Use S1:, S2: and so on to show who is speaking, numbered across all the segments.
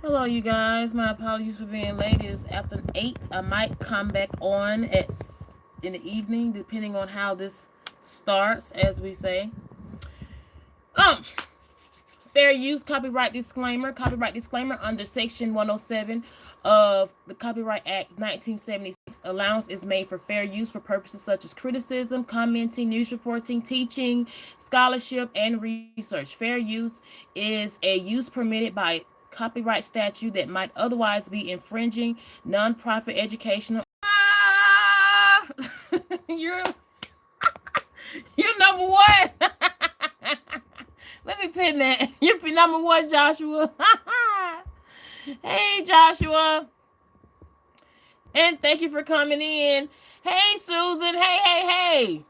S1: Hello, you guys. My apologies for being late. It is after 8. I might come back on in the evening, depending on how this starts, as we say. Um, Fair use copyright disclaimer. Copyright disclaimer under Section 107 of the Copyright Act 1976. Allowance is made for fair use for purposes such as criticism, commenting, news reporting, teaching, scholarship, and research. Fair use is a use permitted by copyright statute that might otherwise be infringing nonprofit educational. Ah! you're you're number one. Let me pin that. You're number one, Joshua. Hey, Joshua. And thank you for coming in. Hey, Susan. Hey.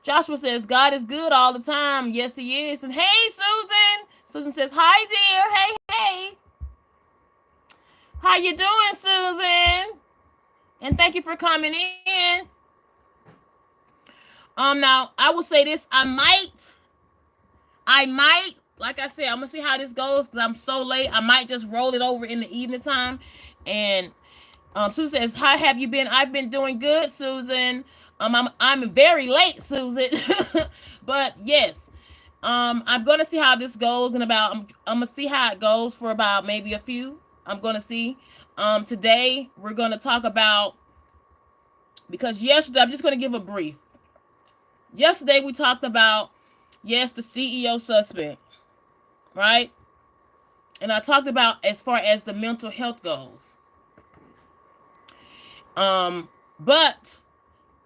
S1: Joshua says, God is good all the time. Yes, he is. And hey, Susan. Susan says, hi, dear. Hey. How you doing, Susan? And thank you for coming in. Now, I will say this. I might, like I said, I'm gonna see how this goes because I'm so late. I might just roll it over in the evening time. And Susan says, "How have you been?" I've been doing good, Susan. I'm very late, Susan, but yes, I'm gonna see how this goes in about. I'm gonna see how it goes for about maybe a few. I'm gonna see. Today we're gonna talk about because yesterday I'm just gonna give a brief. Yesterday we talked about the CEO suspect, right? And I talked about as far as the mental health goes. But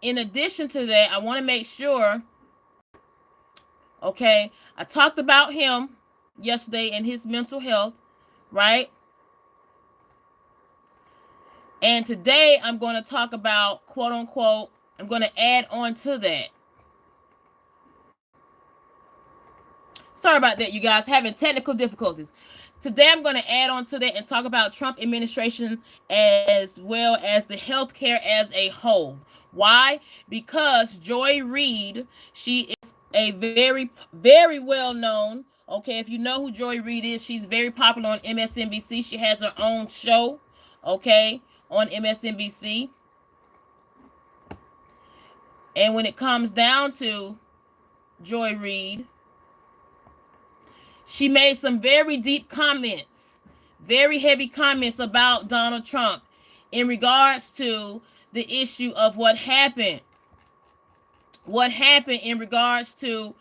S1: in addition to that, I want to make sure, okay, I talked about him yesterday and his mental health, right? And today I'm going to talk about, quote unquote, I'm going to add on to that. Sorry about that, you guys, having technical difficulties. Today I'm going to add on to that and talk about Trump administration as well as the healthcare as a whole. Why? Because Joy Reid, she is a very, very well known. Okay, if you know who Joy Reid is, she's very popular on MSNBC. She has her own show, okay, on MSNBC. And when it comes down to Joy Reid, she made some very deep comments, very heavy comments about Donald Trump in regards to the issue of what happened in regards to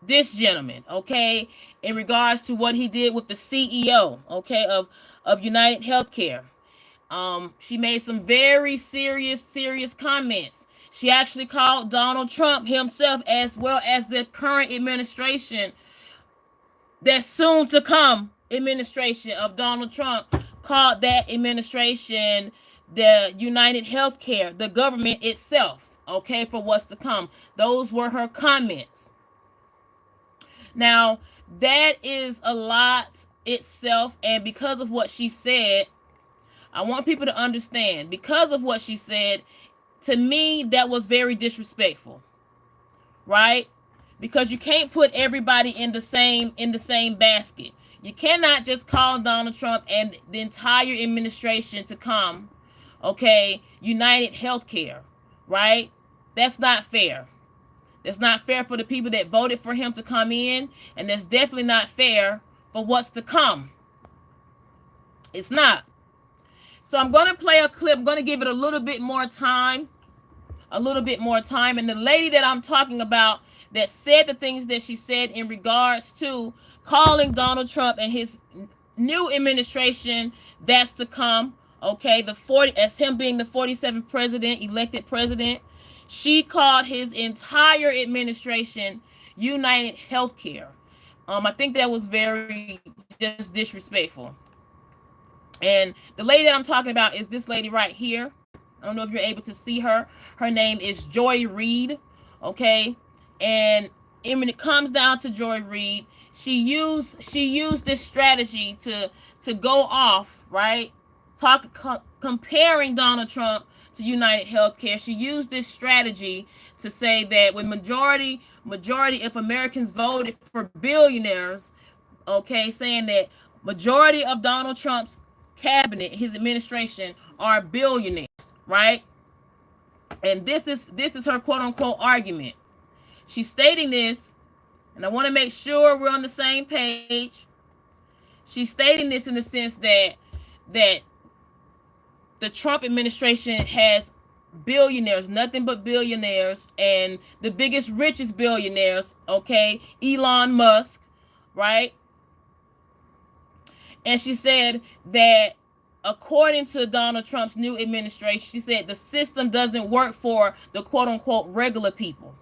S1: this gentleman, okay, in regards to what he did with the CEO, okay, of UnitedHealthcare. She made some very serious comments. She actually called Donald Trump himself, as well as the current administration, that soon to come administration of Donald Trump, called that administration the UnitedHealthcare, the government itself, okay, for what's to come. Those were her comments. Now, that is a lot itself, and because of what she said, I want people to understand, because of what she said, to me, that was very disrespectful, right? Because you can't put everybody in the same basket. You cannot just call Donald Trump and the entire administration to come, okay, UnitedHealthcare, right? That's not fair. That's not fair for the people that voted for him to come in, and that's definitely not fair for what's to come. It's not. So I'm going to play a clip. I'm going to give it a little bit more time. And the lady that I'm talking about that said the things that she said in regards to calling Donald Trump and his new administration that's to come, okay, as him being the 47th president, elected president, she called his entire administration UnitedHealthcare. I think that was very just disrespectful. And the lady that I'm talking about is this lady right here. I don't know if you're able to see her. Her name is Joy Reid, okay? And when it comes down to Joy Reid, she used this strategy to go off, right? Comparing Donald Trump to UnitedHealthcare. She used this strategy to say that when majority if Americans voted for billionaires, okay, saying that, Majority of Donald Trump's cabinet, his administration, are billionaires, right? And this is her quote unquote argument. She's stating this, and I want to make sure we're on the same page. She's stating this in the sense that the Trump administration has billionaires, nothing but billionaires, and the biggest, richest billionaires, okay, Elon Musk, right? And she said that according to Donald Trump's new administration, she said the system doesn't work for the quote unquote regular people,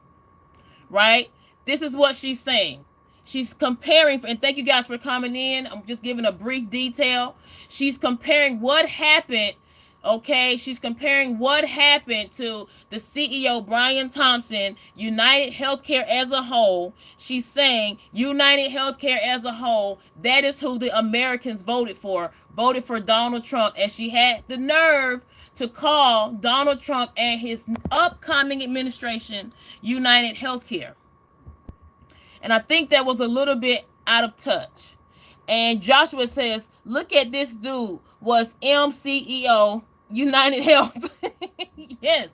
S1: right? This is what she's saying. She's comparing, and thank you guys for coming in. I'm just giving a brief detail. She's comparing what happened, okay? She's comparing what happened to the CEO, Brian Thompson, UnitedHealthcare as a whole. She's saying UnitedHealthcare as a whole, that is who the Americans voted for Donald Trump. And she had the nerve to call Donald Trump and his upcoming administration UnitedHealthcare. And I think that was a little bit out of touch. And Joshua says, look at this dude, was MCEO United Health. Yes.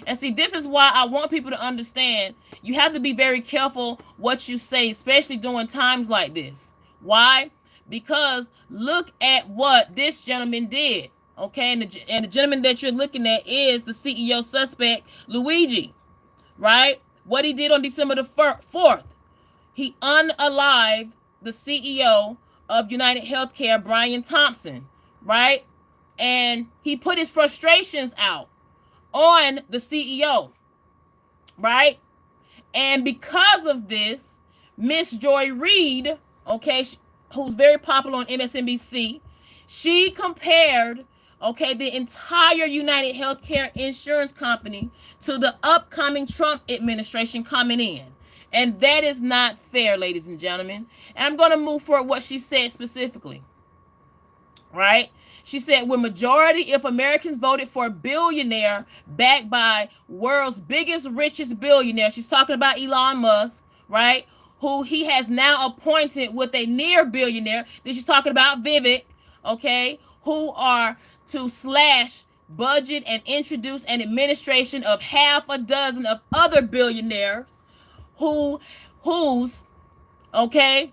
S1: And see, this is why I want people to understand you have to be very careful what you say, especially during times like this. Why? Because look at what this gentleman did. Okay, and the gentleman that you're looking at is the CEO suspect, Luigi, right? What he did on December the 4th. He unalived the CEO of UnitedHealthcare, Brian Thompson, right? And he put his frustrations out on the CEO, right? And because of this, Miss Joy Reid, okay, who's very popular on MSNBC, she compared, okay, the entire UnitedHealthcare insurance company to the upcoming Trump administration coming in. And that is not fair, ladies and gentlemen. And I'm going to move forward what she said specifically. Right? She said, when majority, if Americans voted for a billionaire backed by world's biggest, richest billionaire, she's talking about Elon Musk, right? Who he has now appointed with a near billionaire. Then she's talking about Vivek, okay? Who are to slash budget and introduce an administration of half a dozen of other billionaires whose, okay,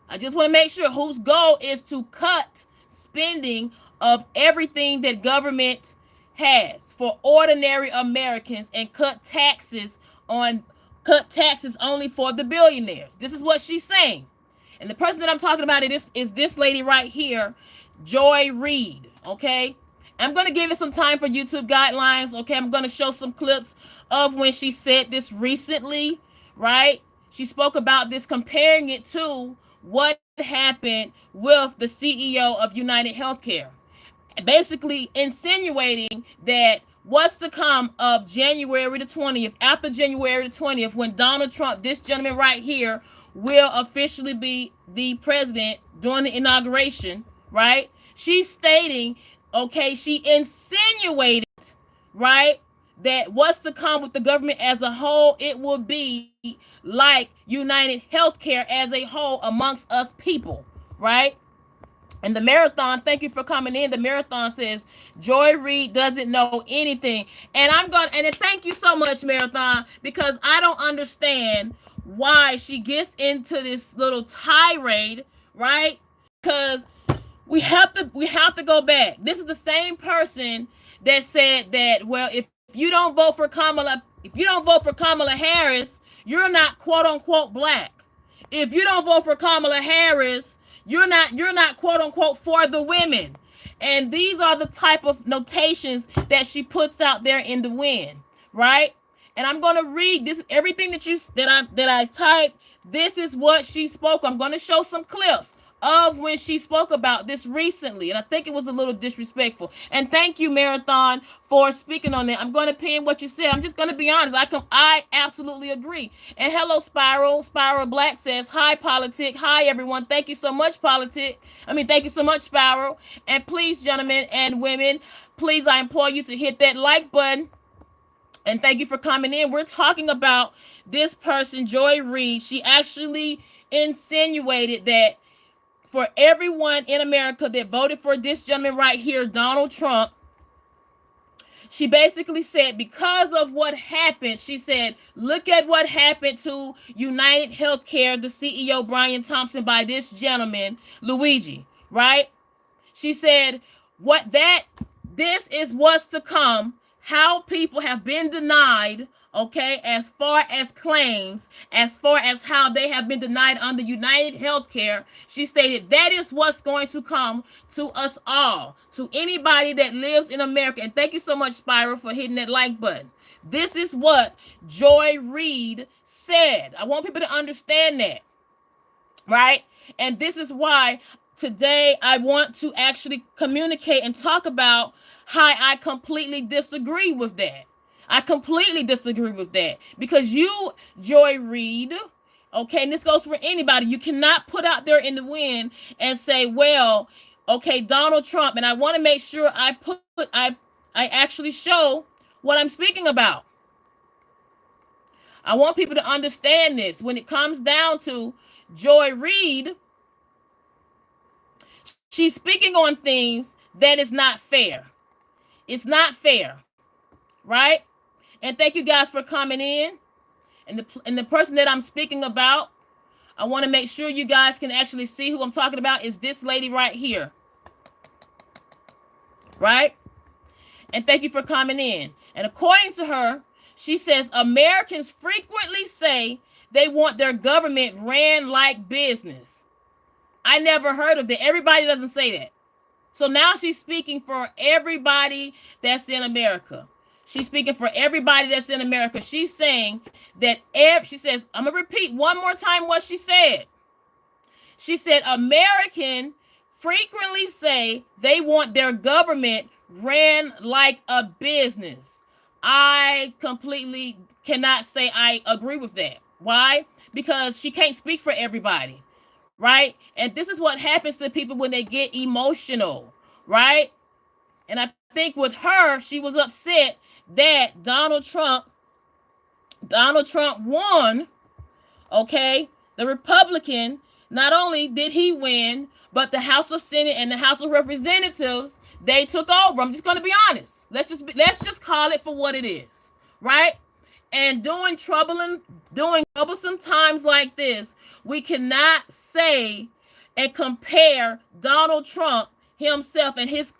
S1: I just want to make sure whose goal is to cut spending of everything that government has for ordinary Americans and cut taxes only for the billionaires. This is what she's saying. And the person that I'm talking about is this lady right here, Joy Reid, okay? I'm going to give it some time for YouTube guidelines, okay? I'm going to show some clips of when she said this recently, right? She spoke about this, comparing it to what happened with the CEO of UnitedHealthcare, basically insinuating that what's to come of January the 20th, after January the 20th, when Donald Trump, this gentleman right here, will officially be the president during the inauguration, right? She's stating, okay, she insinuated, right, that what's to come with the government as a whole, it will be like UnitedHealthcare as a whole amongst us people, right? And the marathon, thank you for coming in. The marathon says Joy Reid doesn't know anything. And thank you so much, Marathon, because I don't understand why she gets into this little tirade, right? Because we have to go back. This is the same person that said that, well, if you don't vote for Kamala Harris, you're not quote unquote black. If you don't vote for Kamala Harris, you're not quote unquote for the women. And these are the type of notations that she puts out there in the wind, right? And I'm going to read this, everything that I typed. This is what she spoke. I'm going to show some clips of when she spoke about this recently, and I think it was a little disrespectful. And thank you, Marathon, for speaking on that. I'm going to pin what you said. I'm just going to be honest. I absolutely agree. And hello, Spiral Black says, hi, Politic. Hi, everyone. Thank you so much, Politic. Thank you so much, Spiral. And please, gentlemen and women, please, I implore you to hit that like button. And thank you for coming in. We're talking about this person, Joy Reid. She actually insinuated that for everyone in America that voted for this gentleman right here, Donald Trump. She basically said, because of what happened, she said, look at what happened to UnitedHealthcare, the CEO, Brian Thompson, by this gentleman, Luigi, right? She said, this is what's to come, how people have been denied, okay, as far as claims, as far as how they have been denied under UnitedHealthcare. She stated that is what's going to come to us all, to anybody that lives in America. And thank you so much, Spyro, for hitting that like button. This is what Joy Reid said. I want people to understand that, right? And this is why today I want to actually communicate and talk about how I completely disagree with that. I completely disagree with that, because you, Joy Reid, okay, and this goes for anybody, you cannot put out there in the wind and say, well, okay, Donald Trump, and I want to make sure I actually show what I'm speaking about. I want people to understand this. When it comes down to Joy Reid, she's speaking on things that is not fair. It's not fair, right? And thank you guys for coming in. And the person that I'm speaking about, I want to make sure you guys can actually see who I'm talking about, is this lady right here. Right? And thank you for coming in. And according to her, she says Americans frequently say they want their government ran like business. I never heard of that. Everybody doesn't say that. So now she's speaking for everybody that's in America. She's speaking for everybody that's in America. She's saying that, she says, I'm going to repeat one more time what she said. She said, Americans frequently say they want their government ran like a business. I completely cannot say I agree with that. Why? Because she can't speak for everybody, right? And this is what happens to people when they get emotional, right? And I think with her, she was upset that Donald Trump won, okay? The Republican, not only did he win, but the House of Senate and the House of Representatives, they took over. I'm just going to be honest. Let's just call it for what it is, right? And during troublesome times like this, we cannot say and compare Donald Trump himself and his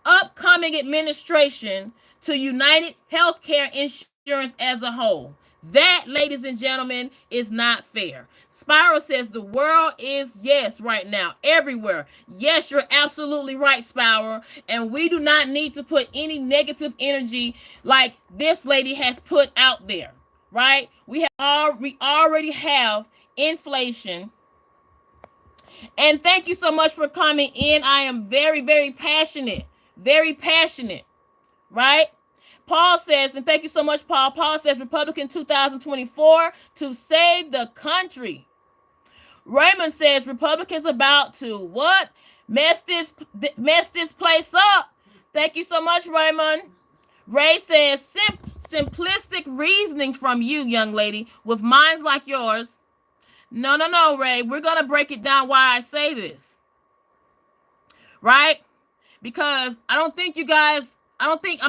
S1: upcoming administration to UnitedHealthcare insurance as a whole. That, ladies and gentlemen, is not fair. Spyro says the world is yes right now, everywhere. Yes, you're absolutely right, Spyro. And we do not need to put any negative energy like this lady has put out there, right? We already have inflation. And thank you so much for coming in. I am very, very passionate, right? Paul says, and thank you so much, Paul. Paul says, Republican 2024 to save the country. Raymond says, Republicans about to what? Mess this place up. Thank you so much, Raymond. Ray says, simplistic reasoning from you, young lady, with minds like yours. No, Ray. We're going to break it down why I say this. Right? Because I'm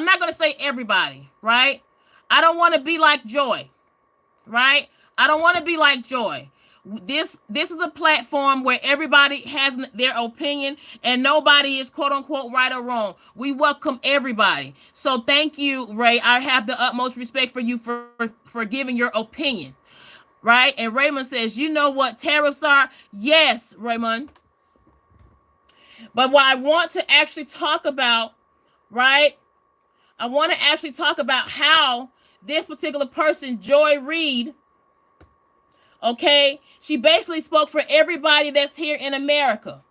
S1: not going to say everybody, right? I don't want to be like Joy, right? I don't want to be like Joy. This is a platform where everybody has their opinion and nobody is quote unquote right or wrong. We welcome everybody. So thank you, Ray. I have the utmost respect for you for giving your opinion, right? And Raymond says, you know what tariffs are? Yes, Raymond. But what I want to actually talk about, right? I want to actually talk about how this particular person, Joy Reid, okay, she basically spoke for everybody that's here in America.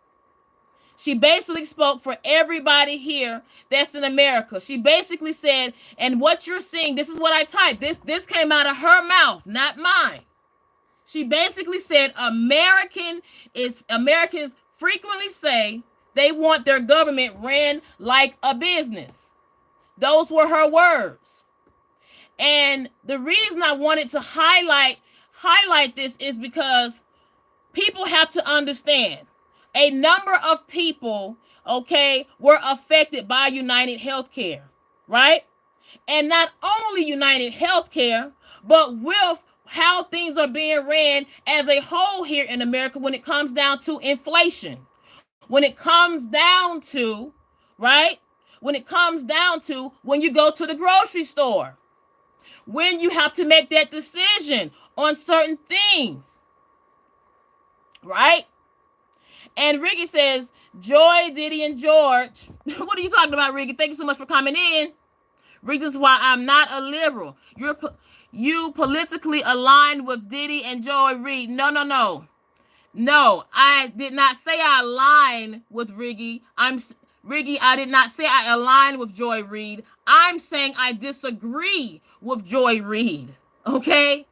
S1: She basically spoke for everybody here that's in America. She basically said, and what you're seeing, this is what I typed. This came out of her mouth, not mine. She basically said Americans frequently say they want their government ran like a business. Those were her words. And the reason I wanted to highlight this is because people have to understand. a number of people, okay, were affected by UnitedHealthcare, right? And not only UnitedHealthcare, but with how things are being ran as a whole here in America when it comes down to inflation. When it comes down to, right? When it comes down to when you go to the grocery store, when you have to make that decision on certain things, right? And Ricky says, Joy, Diddy, and George. What are you talking about, Ricky? Thank you so much for coming in. Reasons why I'm not a liberal. You politically aligned with Diddy and Joy Reid. No. No, I did not say I align with Ricky. I did not say I align with Joy Reid. I'm saying I disagree with Joy Reid. Okay?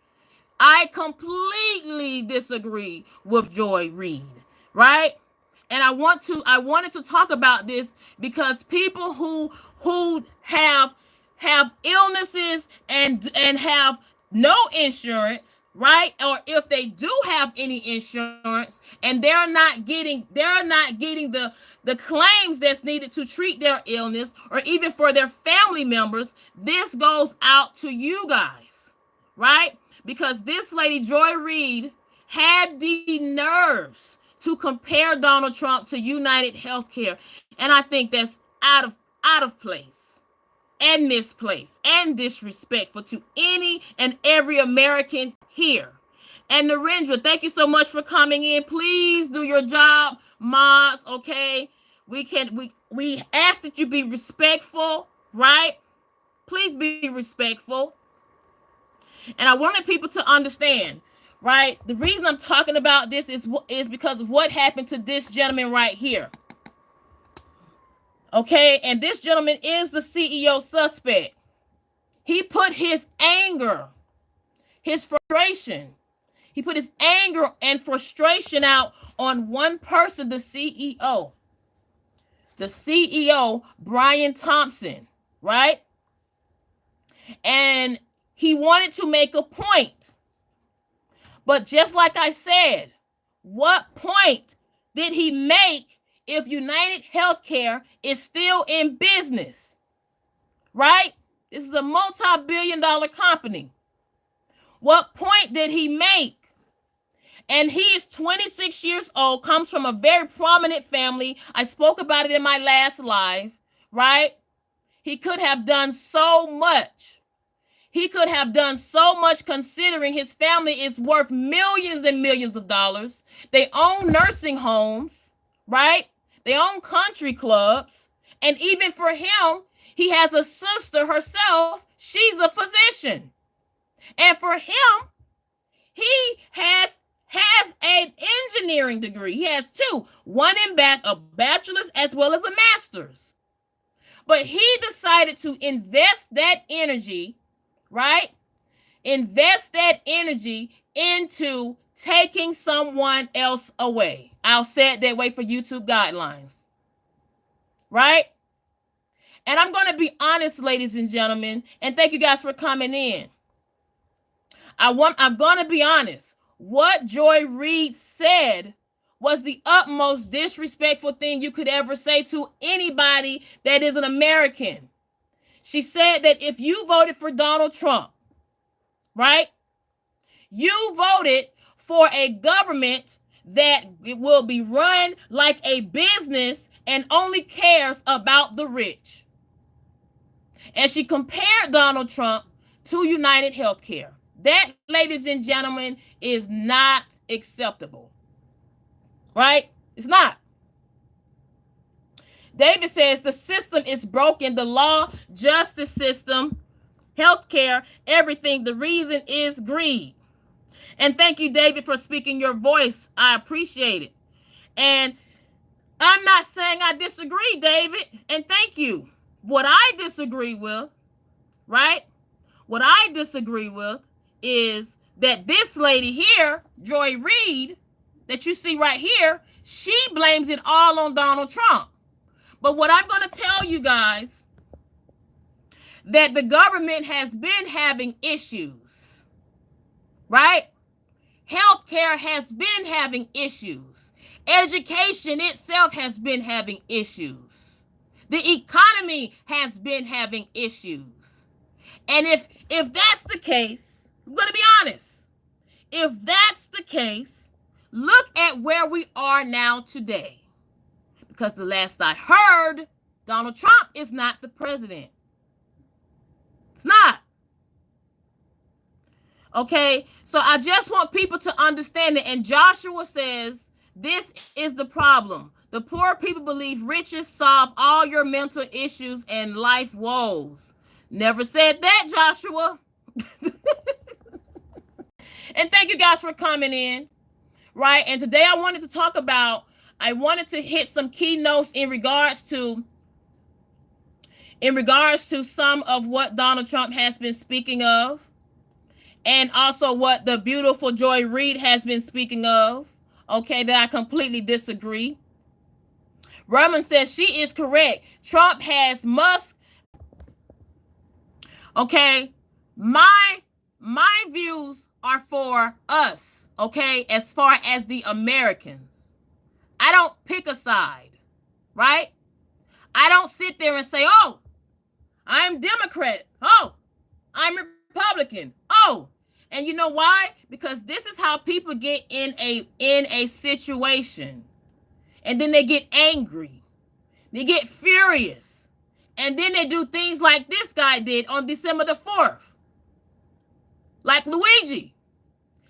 S1: I completely disagree with Joy Reid, right? And I wanted to talk about this because people who have illnesses and have no insurance, right? Or if they do have any insurance and they're not getting the claims that's needed to treat their illness or even for their family members, this goes out to you guys, right? Because this lady Joy Reid had the nerves to compare Donald Trump to UnitedHealthcare, and I think that's out of place and misplaced and disrespectful to any and every American here. And Narendra, thank you so much for coming in. Please do your job, mods. Okay, we ask that you be respectful, right? Please be respectful. And I wanted people to understand, right? The reason I'm talking about this is because of what happened to this gentleman right here. Okay, and this gentleman is the CEO suspect. He put his anger, his frustration, he put his anger and frustration out on one person, the CEO. The CEO, Brian Thompson, right? And he wanted to make a point. But just like I said, what point did he make if UnitedHealthcare is still in business? Right? This is a multi-billion-dollar company. What point did he make? And he is 26 years old, comes from a very prominent family. I spoke about it in my last live, right? He could have done so much. He could have done so much considering his family is worth millions and millions of dollars. They own nursing homes, right? They own country clubs. And even for him, he has a sister herself. She's a physician. And for him, he has an engineering degree. He has two, one in a bachelor's as well as a master's. But he decided to invest that energy, right? Invest that energy into taking someone else away. I'll say it that way for YouTube guidelines, right? And I'm going to be honest, ladies and gentlemen, and thank you guys for coming in. I'm going to be honest. What Joy Reid said was the utmost disrespectful thing you could ever say to anybody that is an American. She said that if you voted for Donald Trump, right, you voted for a government that it will be run like a business and only cares about the rich. And she compared Donald Trump to UnitedHealthcare. That, ladies and gentlemen, is not acceptable. Right? It's not. David says the system is broken. The law, justice system, healthcare, everything. The reason is greed. And thank you, David, for speaking your voice. I appreciate it. And I'm not saying I disagree, David. And thank you. What I disagree with, right? What I disagree with is that this lady here, Joy Reid, that you see right here, she blames it all on Donald Trump. But what I'm going to tell you guys, that the government has been having issues, right? Healthcare has been having issues. Education itself has been having issues. The economy has been having issues. And if that's the case, I'm going to be honest. If that's the case, look at where we are now today. Because the last I heard, Donald Trump is not the president. It's not. Okay, so I just want people to understand it. And Joshua says, this is the problem. The poor people believe riches solve all your mental issues and life woes. Never said that, Joshua. And thank you guys for coming in. Right, and today I wanted to hit some keynotes in regards to some of what Donald Trump has been speaking of, and also what the beautiful Joy Reid has been speaking of, okay, that I completely disagree. Roman says she is correct. Trump has Musk. Okay, my views are for us, okay, as far as the Americans. I don't pick a side, right? I don't sit there and say, oh, I'm Democrat. Oh, I'm Republican. Oh, and you know why? Because this is how people get in a situation. And then they get angry. They get furious. And then they do things like this guy did on December the 4th. Like Luigi.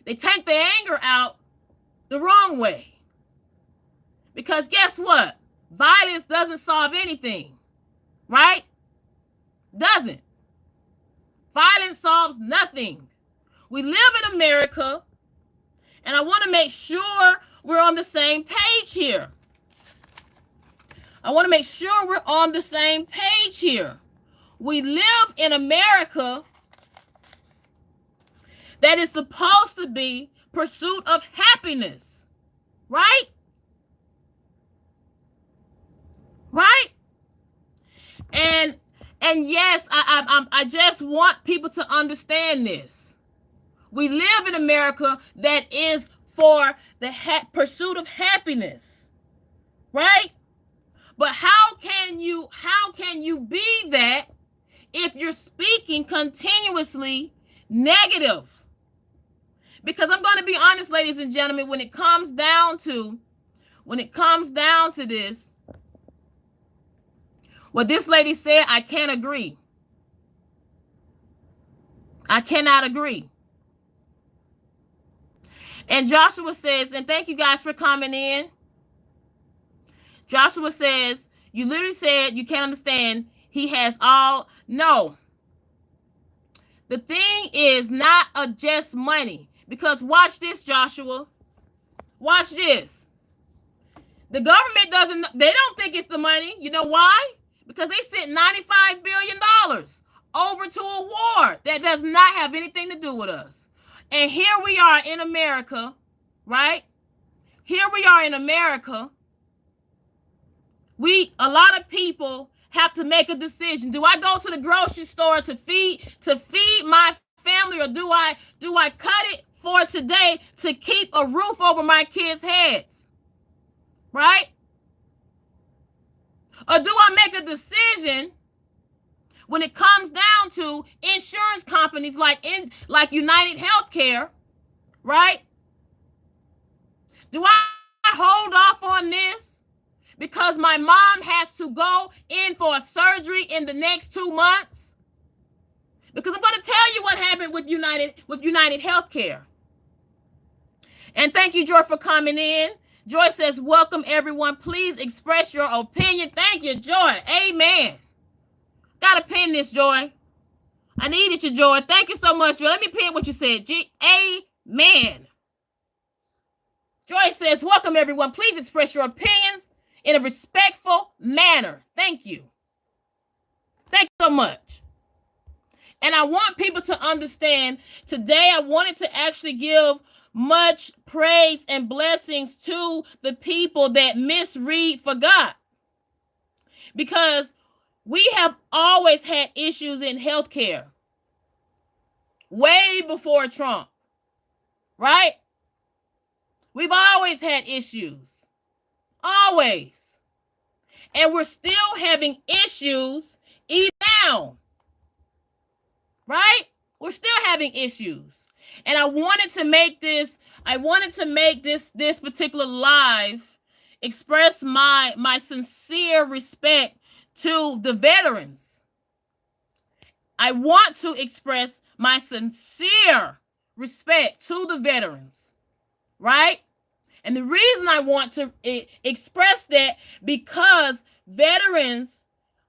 S1: They take their anger out the wrong way. Because guess what? Violence doesn't solve anything. Right? Doesn't. Violence solves nothing. We live in America, and I want to make sure we're on the same page here. I want to make sure we're on the same page here. We live in America that is supposed to be pursuit of happiness, right? Right? And yes, I just want people to understand this. We live in America that is for the pursuit of happiness, right? But how can you be that if you're speaking continuously negative? Because I'm going to be honest, ladies and gentlemen, when it comes down to this, what this lady said, I can't agree. I cannot agree. And Joshua says, and thank you guys for coming in. Joshua says, you literally said you can't understand. He has all. No. The thing is not just money. Because watch this, Joshua. Watch this. The government they don't think it's the money. You know why? Because they sent $95 billion over to a war that does not have anything to do with us. And here we are in America, right? Here we are in America. A lot of people have to make a decision. Do I go to the grocery store to feed my family, or do I cut it for today to keep a roof over my kids' heads? Right? Or do I make a decision when it comes down to insurance companies like UnitedHealthcare, right? Do I hold off on this because my mom has to go in for a surgery in the next 2 months? Because I'm going to tell you what happened with UnitedHealthcare. And thank you, Joy, for coming in. Joy says, welcome, everyone. Please express your opinion. Thank you, Joy. Amen. Gotta pin this, Joy. I needed you, Joy. Thank you so much, Joy. Let me pin what you said. Amen. Joy says, welcome, everyone. Please express your opinions in a respectful manner. Thank you. Thank you so much. And I want people to understand, today I wanted to actually give much praise and blessings to the people that Miss Reid forgot. Because we have always had issues in healthcare. Way before Trump. Right? We've always had issues. Always. And we're still having issues even now. Right? We're still having issues. And I wanted to make this particular live express my sincere respect to the veterans. I want to express my sincere respect to the veterans, right? And the reason I want to express that, because veterans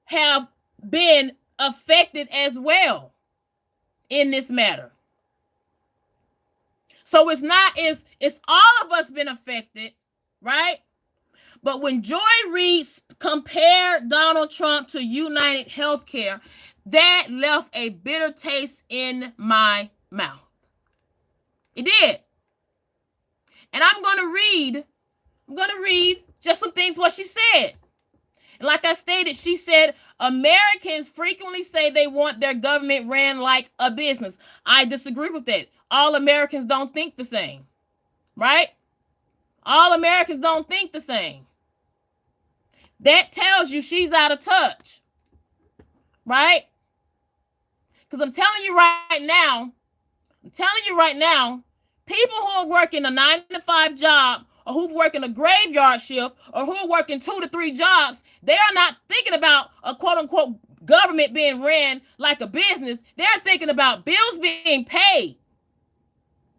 S1: have been affected as well in this matter. So it's all of us been affected, right? But when Joy Reid compared Donald Trump to UnitedHealthcare, that left a bitter taste in my mouth. It did. And I'm going to read just some things what she said. And like I stated, she said, Americans frequently say they want their government ran like a business. I disagree with that. All Americans don't think the same, right? All Americans don't think the same. That tells you she's out of touch, right? Because I'm telling you right now, people who are working a 9-to-5 job, or who work in a graveyard shift, or who are working 2 to 3 jobs, they are not thinking about a quote-unquote government being ran like a business. They're thinking about bills being paid.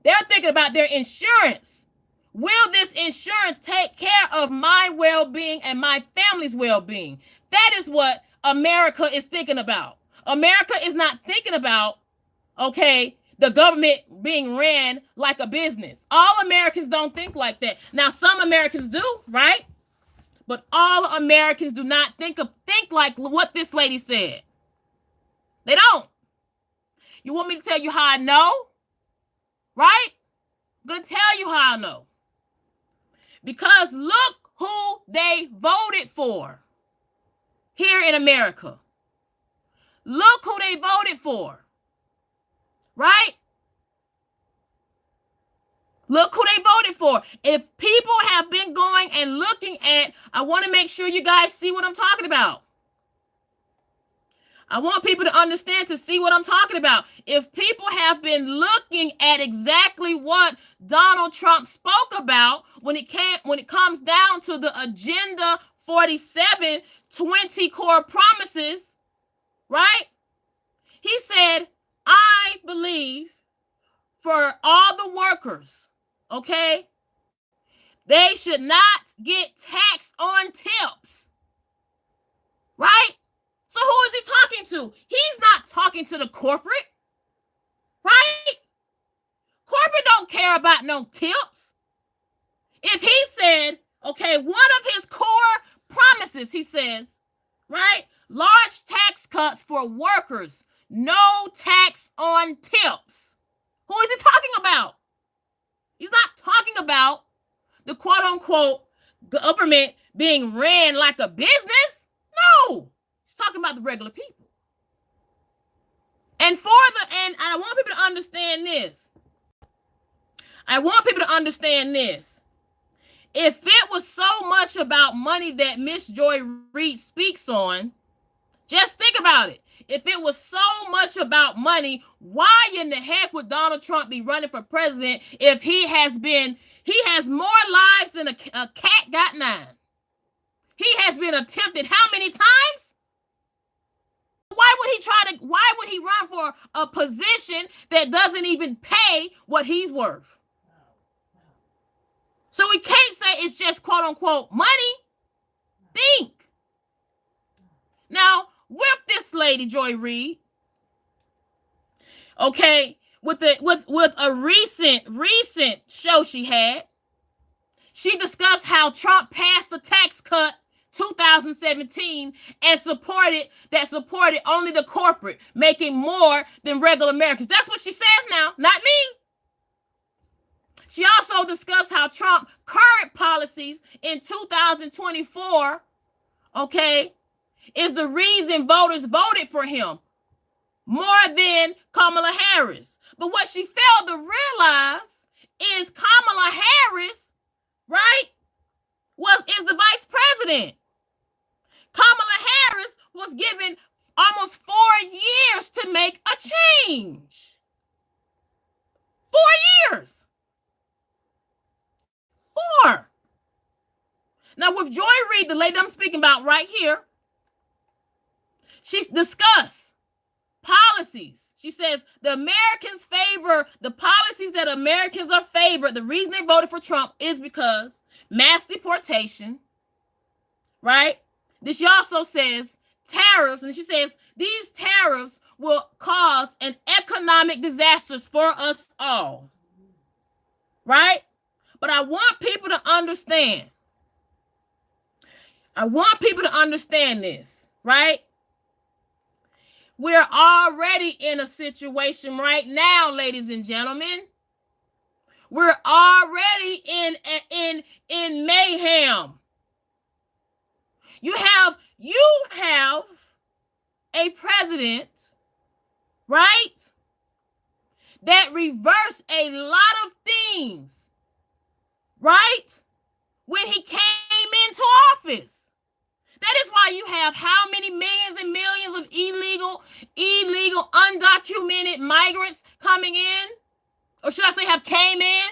S1: They're thinking about their insurance. Will this insurance take care of my well-being and my family's well-being? That is what America is thinking about. America is not thinking about, okay, the government being ran like a business. All Americans don't think like that. Now, some Americans do, right? But all Americans do not think like what this lady said. They don't. You want me to tell you how I know? Right? I'm going to tell you how I know. Because look who they voted for here in America. Look who they voted for. Right? Look who they voted for. If people have been going and looking at, I want to make sure you guys see what I'm talking about. I want people to understand, to see what I'm talking about. If people have been looking at exactly what Donald Trump spoke about when it comes down to the Agenda 47 20 core promises, right? He said, I believe for all the workers, okay, they should not get taxed on tips, right? So who is he talking to? He's not talking to the corporate, right? Corporate don't care about no tips. If he said, okay, one of his core promises, he says, right, large tax cuts for workers, no tax on tips. Who is he talking about? He's not talking about the quote-unquote government being ran like a business. No. He's talking about the regular people. And I want people to understand this. If it was so much about money that Miss Joy Reid speaks on, just think about it. If it was so much about money, why in the heck would Donald Trump be running for president if he has more lives than a cat got 9? He has been attempted how many times? Why would he run for a position that doesn't even pay what he's worth? So we can't say it's just quote unquote money. Think. Now, with this lady, Joy Reid, okay, with a recent show she had, she discussed how Trump passed the tax cut 2017 and supported only the corporate, making more than regular Americans. That's what she says now, not me. She also discussed how Trump's current policies in 2024, okay, is the reason voters voted for him more than Kamala Harris. But what she failed to realize is Kamala Harris, right, is the vice president. Kamala Harris was given almost 4 years to make a change. 4 years. 4. Now, with Joy Reid, the lady I'm speaking about right here, she's discussed policies. She says the Americans favor the policies that Americans are favored. The reason they voted for Trump is because mass deportation, right? This she also says tariffs, and she says these tariffs will cause an economic disaster for us all, right? But I want people to understand. I want people to understand this, right? We're already in a situation right now, ladies and gentlemen. We're already in mayhem. You have a president, right, that reversed a lot of things, right, when he came into office. That is why you have how many millions and millions of illegal, undocumented migrants coming in? Or should I say have came in?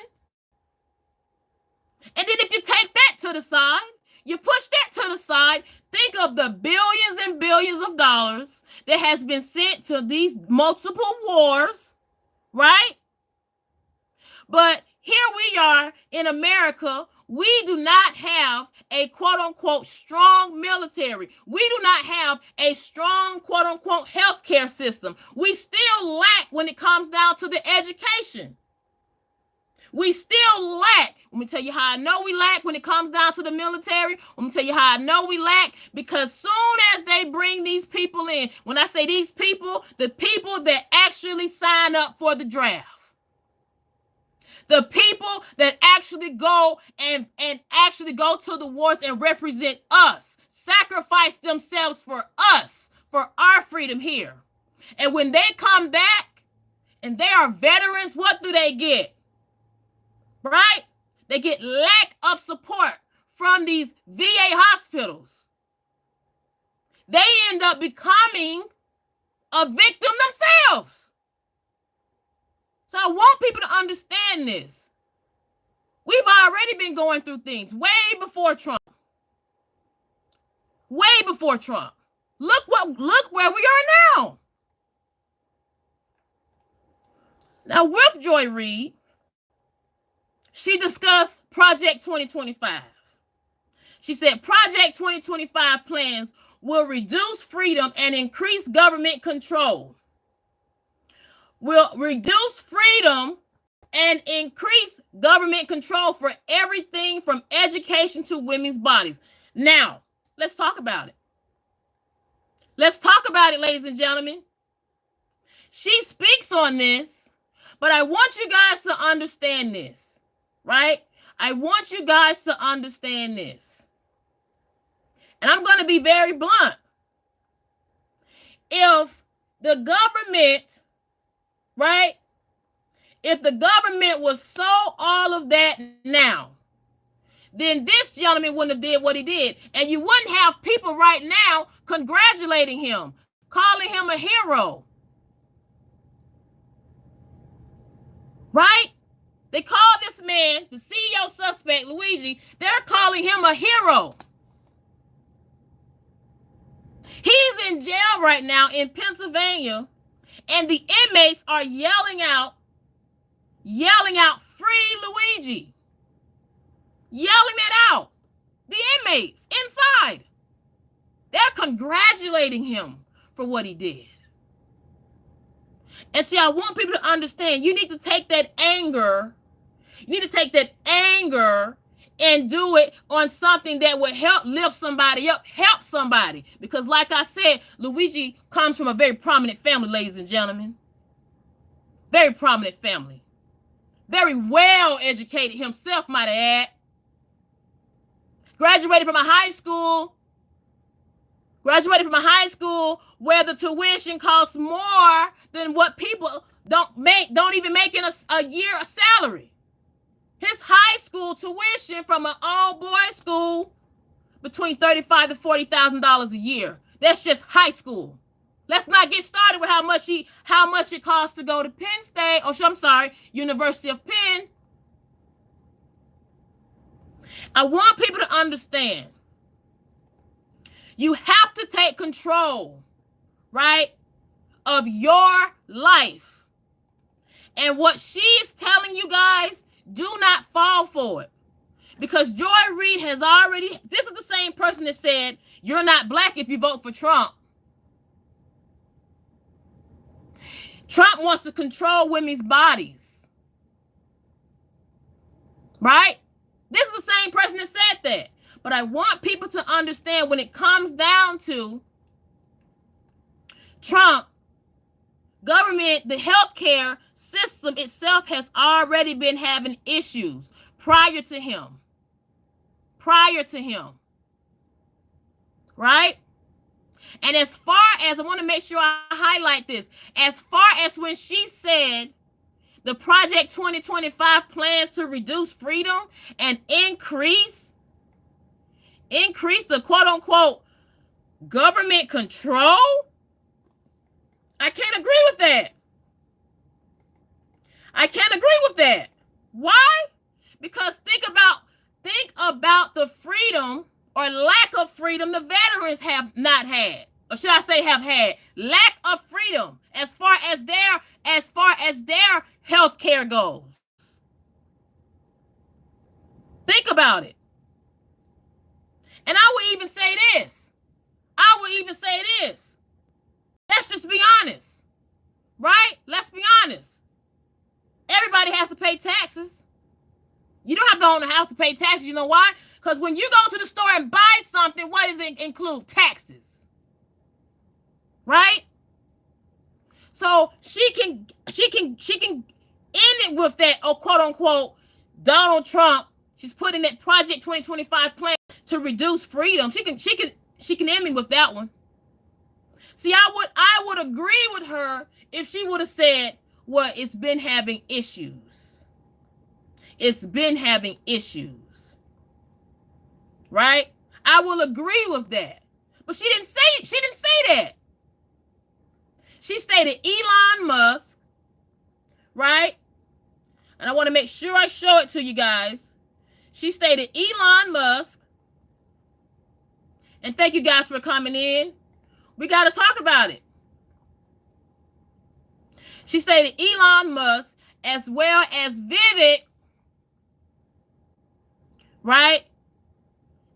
S1: And then if you take that to the side, you push that to the side, think of the billions and billions of dollars that has been sent to these multiple wars, right? But here we are in America. We do not have a quote-unquote strong military. We do not have a strong quote-unquote healthcare system. We still lack when it comes down to the education. We still lack. Let me tell you how I know we lack when it comes down to the military. Let me tell you how I know we lack, because soon as they bring these people in, when I say these people, the people that actually sign up for the draft. The people that actually go and actually go to the wars and represent us, sacrifice themselves for us, for our freedom here. And when they come back and they are veterans, what do they get? Right? They get lack of support from these VA hospitals. They end up becoming a victim themselves. So I want people to understand this. We've already been going through things way before Trump. Way before Trump. Look where we are now. Now with Joy Reid, she discussed Project 2025. She said Project 2025 plans will reduce freedom and increase government control. Will reduce freedom and increase government control for everything from education to women's bodies. Now, let's talk about it. Let's talk about it, ladies and gentlemen. She speaks on this, but I want you guys to understand this, right? I want you guys to understand this. And I'm going to be very blunt. If the government, right? If the government was so all of that now, then this gentleman wouldn't have did what he did. And you wouldn't have people right now congratulating him, calling him a hero. Right? They call this man, the CEO suspect, Luigi, they're calling him a hero. He's in jail right now in Pennsylvania, and the inmates are yelling out, free Luigi. Yelling that out. The inmates inside. They're congratulating him for what he did. And see, I want people to understand, you need to take that anger, and do it on something that would help lift somebody up, help somebody. Because like I said, Luigi comes from a very prominent family, ladies and gentlemen. Very prominent family. Very well educated himself, might I add. Graduated from a high school where the tuition costs more than what people don't even make in a year of salary. His high school tuition from an all-boys school between $35,000 to $40,000 a year. That's just high school. Let's not get started with how much it costs to go to Penn State, University of Penn. I want people to understand. You have to take control, right, of your life. And what she's telling you guys, do not fall for it. Because Joy Reid this is the same person that said, you're not black if you vote for Trump. Trump wants to control women's bodies. Right? This is the same person that said that. But I want people to understand when it comes down to Trump, government, the healthcare system itself has already been having issues prior to him. Right? And as far as, I want to make sure I highlight this, as far as when she said the Project 2025 plans to reduce freedom and increase the quote unquote government control, I can't agree with that. Why? Because think about the freedom or lack of freedom the veterans have not had, or should I say have had. Lack of freedom as far as their health care goes. Think about it. And I will even say this. Let's just be honest. Right? Let's be honest. Everybody has to pay taxes. You don't have to own a house to pay taxes. You know why? Because when you go to the store and buy something, what does it include? Taxes. Right? So she can end it with that, quote unquote, Donald Trump. She's putting that Project 2025 plan to reduce freedom. She can end me with that one. See, I would agree with her if she would have said, well, it's been having issues. Right? I will agree with that. But she didn't say that. She stated Elon Musk, right? And I want to make sure I show it to you guys. She stated Elon Musk. And thank you guys for coming in. We got to talk about it. She stated Elon Musk as well as Vivek, right?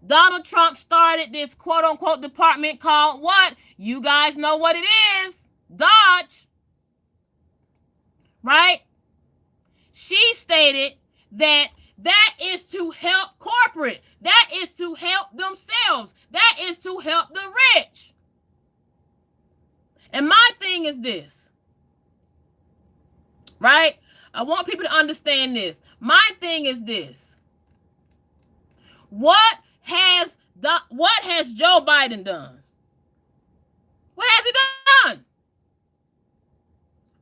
S1: Donald Trump started this quote-unquote department called what? You guys know what it is. Dodge. Right? She stated that is to help corporate. That is to help themselves. That is to help the rich. And my thing is this. Right? I want people to understand this. My thing is this. What has Joe Biden done? What has he done?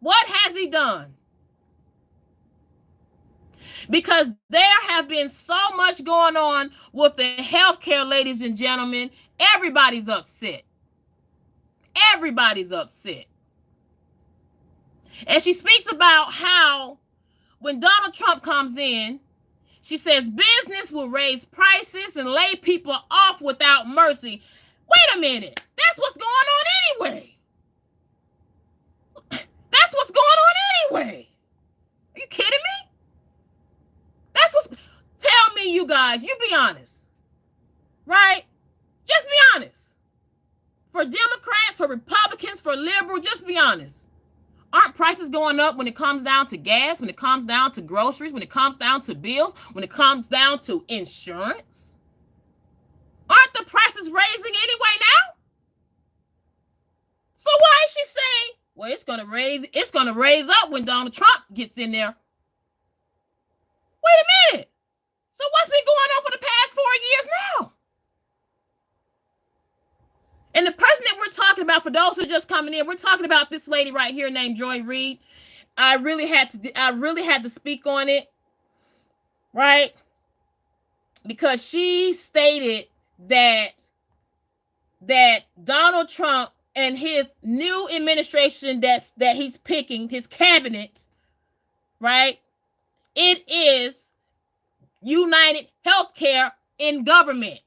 S1: What has he done? Because there have been so much going on with the healthcare, ladies and gentlemen. Everybody's upset. Everybody's upset. And she speaks about how when Donald Trump comes in, she says business will raise prices and lay people off without mercy. Wait a minute. That's what's going on anyway. That's what's going on anyway. Are you kidding me? Tell me, you guys, you be honest. Right? Just be honest. For Democrats, for Republicans, for liberal, just be honest. Aren't prices going up when it comes down to gas, when it comes down to groceries, when it comes down to bills, when it comes down to insurance? Aren't the prices raising anyway now? So why is she saying, well, it's gonna raise up when Donald Trump gets in there? Wait a minute. So what's been going on for the past 4 years now? And the person that we're talking about, for those who are just coming in, we're talking about this lady right here named Joy Reid. I really had to speak on it. right? Because she stated that Donald Trump and his new administration that he's picking, his cabinet, right? It is UnitedHealthcare in government.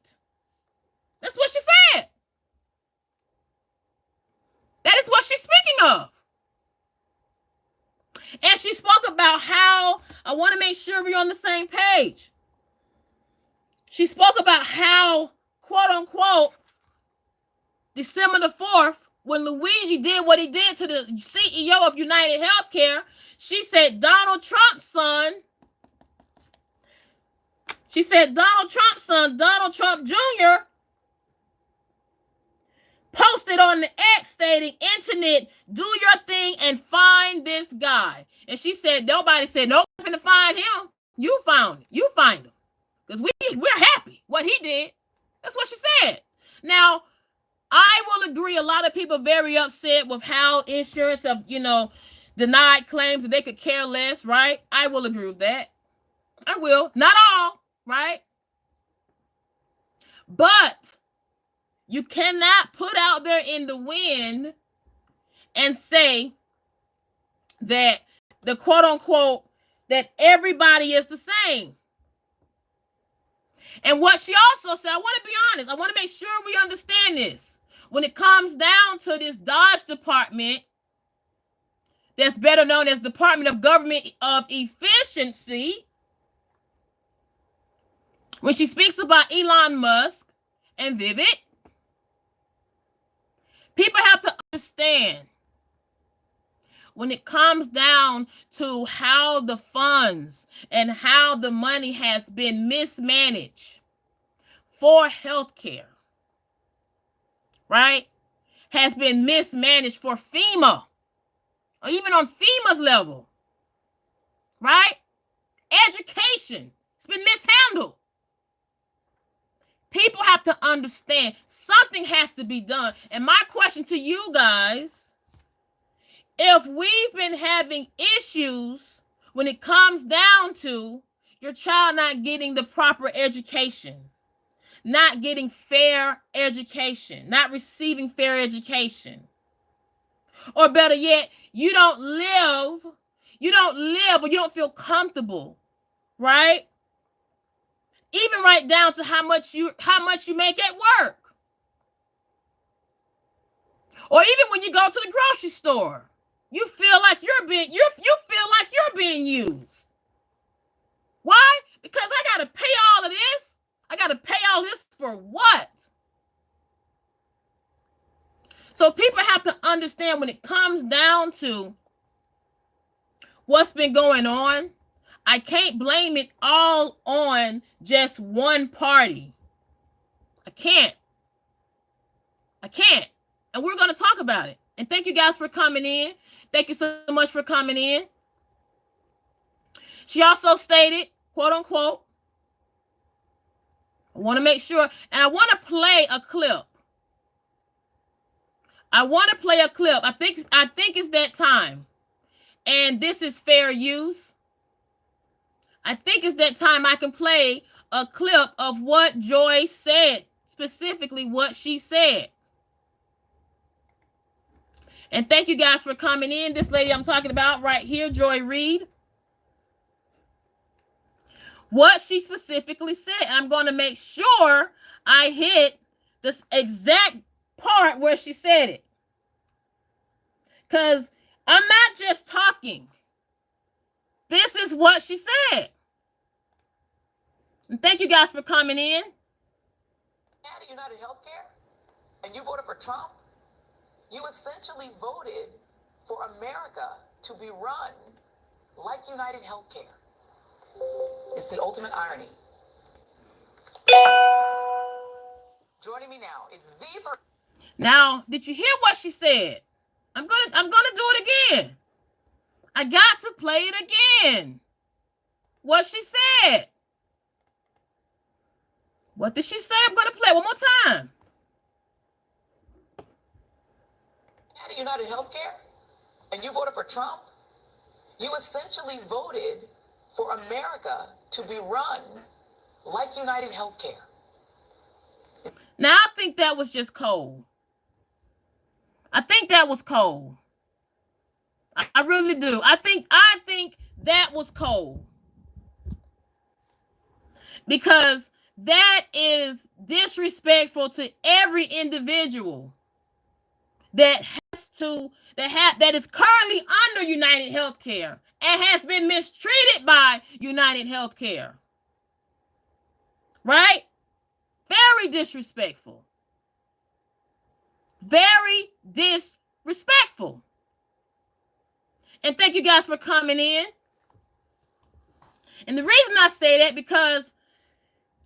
S1: That's what she said. That is what she's speaking of. And she spoke about how, I want to make sure we're on the same page. She spoke about how, quote unquote, December the 4th, when Luigi did what he did to the CEO of UnitedHealthcare, she said Donald Trump's son, Donald Trump Jr., posted on the X stating, "Internet, do your thing and find this guy." And she said, nobody said, "Nope, I'm finna find him." You found him. You find him. Because we're happy what he did. That's what she said. Now, I will agree, a lot of people are very upset with how insurance have, denied claims that they could care less, right? I will agree with that. I will. Not all, right? But you cannot put out there in the wind and say that the quote unquote, that everybody is the same. And what she also said, I want to be honest, I want to make sure we understand this. When it comes down to this Dodge Department, that's better known as Department of Government of Efficiency, when she speaks about Elon Musk and Vivid, people have to understand, when it comes down to how the funds and how the money has been mismanaged for healthcare, right, has been mismanaged for FEMA, or even on FEMA's level, right? Education, it's been mishandled. People have to understand something has to be done. And my question to you guys, if we've been having issues when it comes down to your child not getting the proper education, not getting fair education, not receiving fair education, or better yet, you don't live or you don't feel comfortable, right? Even right down to how much you make at work. Or even when you go to the grocery store, you feel like you're being used. Why? Because I got to pay all of this. I got to pay all this for what? So people have to understand, when it comes down to what's been going on, I can't blame it all on just one party. I can't. And we're going to talk about it. And thank you guys for coming in. Thank you so much for coming in. She also stated, quote unquote, I want to make sure, and I want to play a clip. I think it's that time. And this is fair use. I think it's that time I can play a clip of what Joy said, specifically what she said. And thank you guys for coming in. This lady I'm talking about right here, Joy Reid, what she specifically said. And I'm going to make sure I hit this exact part where she said it. Because I'm not just talking. This is what she said. And thank you guys for coming in.
S2: At UnitedHealthcare, and you voted for Trump, you essentially voted for America to be run like UnitedHealthcare. It's the ultimate irony. Joining me now is the...
S1: Now, did you hear what she said? I'm gonna do it again. I got to play it again. What she said. What did she say? I'm gonna play it one more time.
S2: At UnitedHealthcare, and you voted for Trump, you essentially voted for America to be run like UnitedHealthcare.
S1: Now, I think that was just cold. I think that was cold. I really do. I think that was cold. Because that is disrespectful to every individual that is currently under UnitedHealthcare and has been mistreated by UnitedHealthcare. Right? Very disrespectful. Very disrespectful. And thank you guys for coming in. And the reason I say that, because,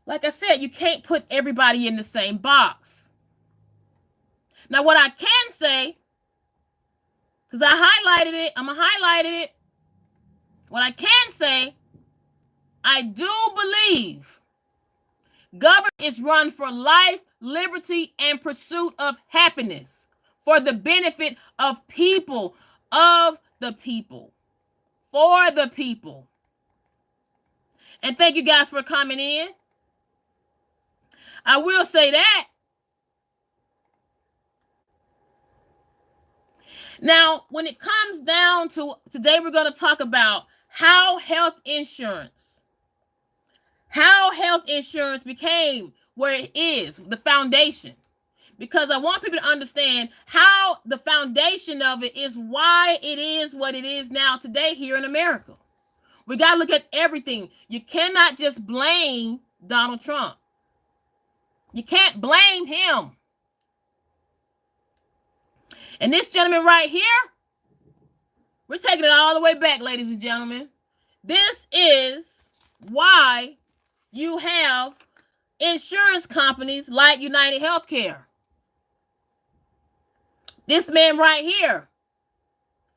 S1: like I said, you can't put everybody in the same box. Now, what I can say, because I highlighted it, I'm going to highlight it. What I can say, I do believe government is run for life, liberty, and pursuit of happiness for the benefit of people, of the people, for the people. And thank you guys for coming in. I will say that. Now, when it comes down to today, we're going to talk about how health insurance became where it is, the foundation. Because I want people to understand how the foundation of it is why it is what it is now today here in America. We got to look at everything. You cannot just blame Donald Trump. You can't blame him. And this gentleman right here, we're taking it all the way back, ladies and gentlemen. This is why you have insurance companies like UnitedHealthcare. This man right here,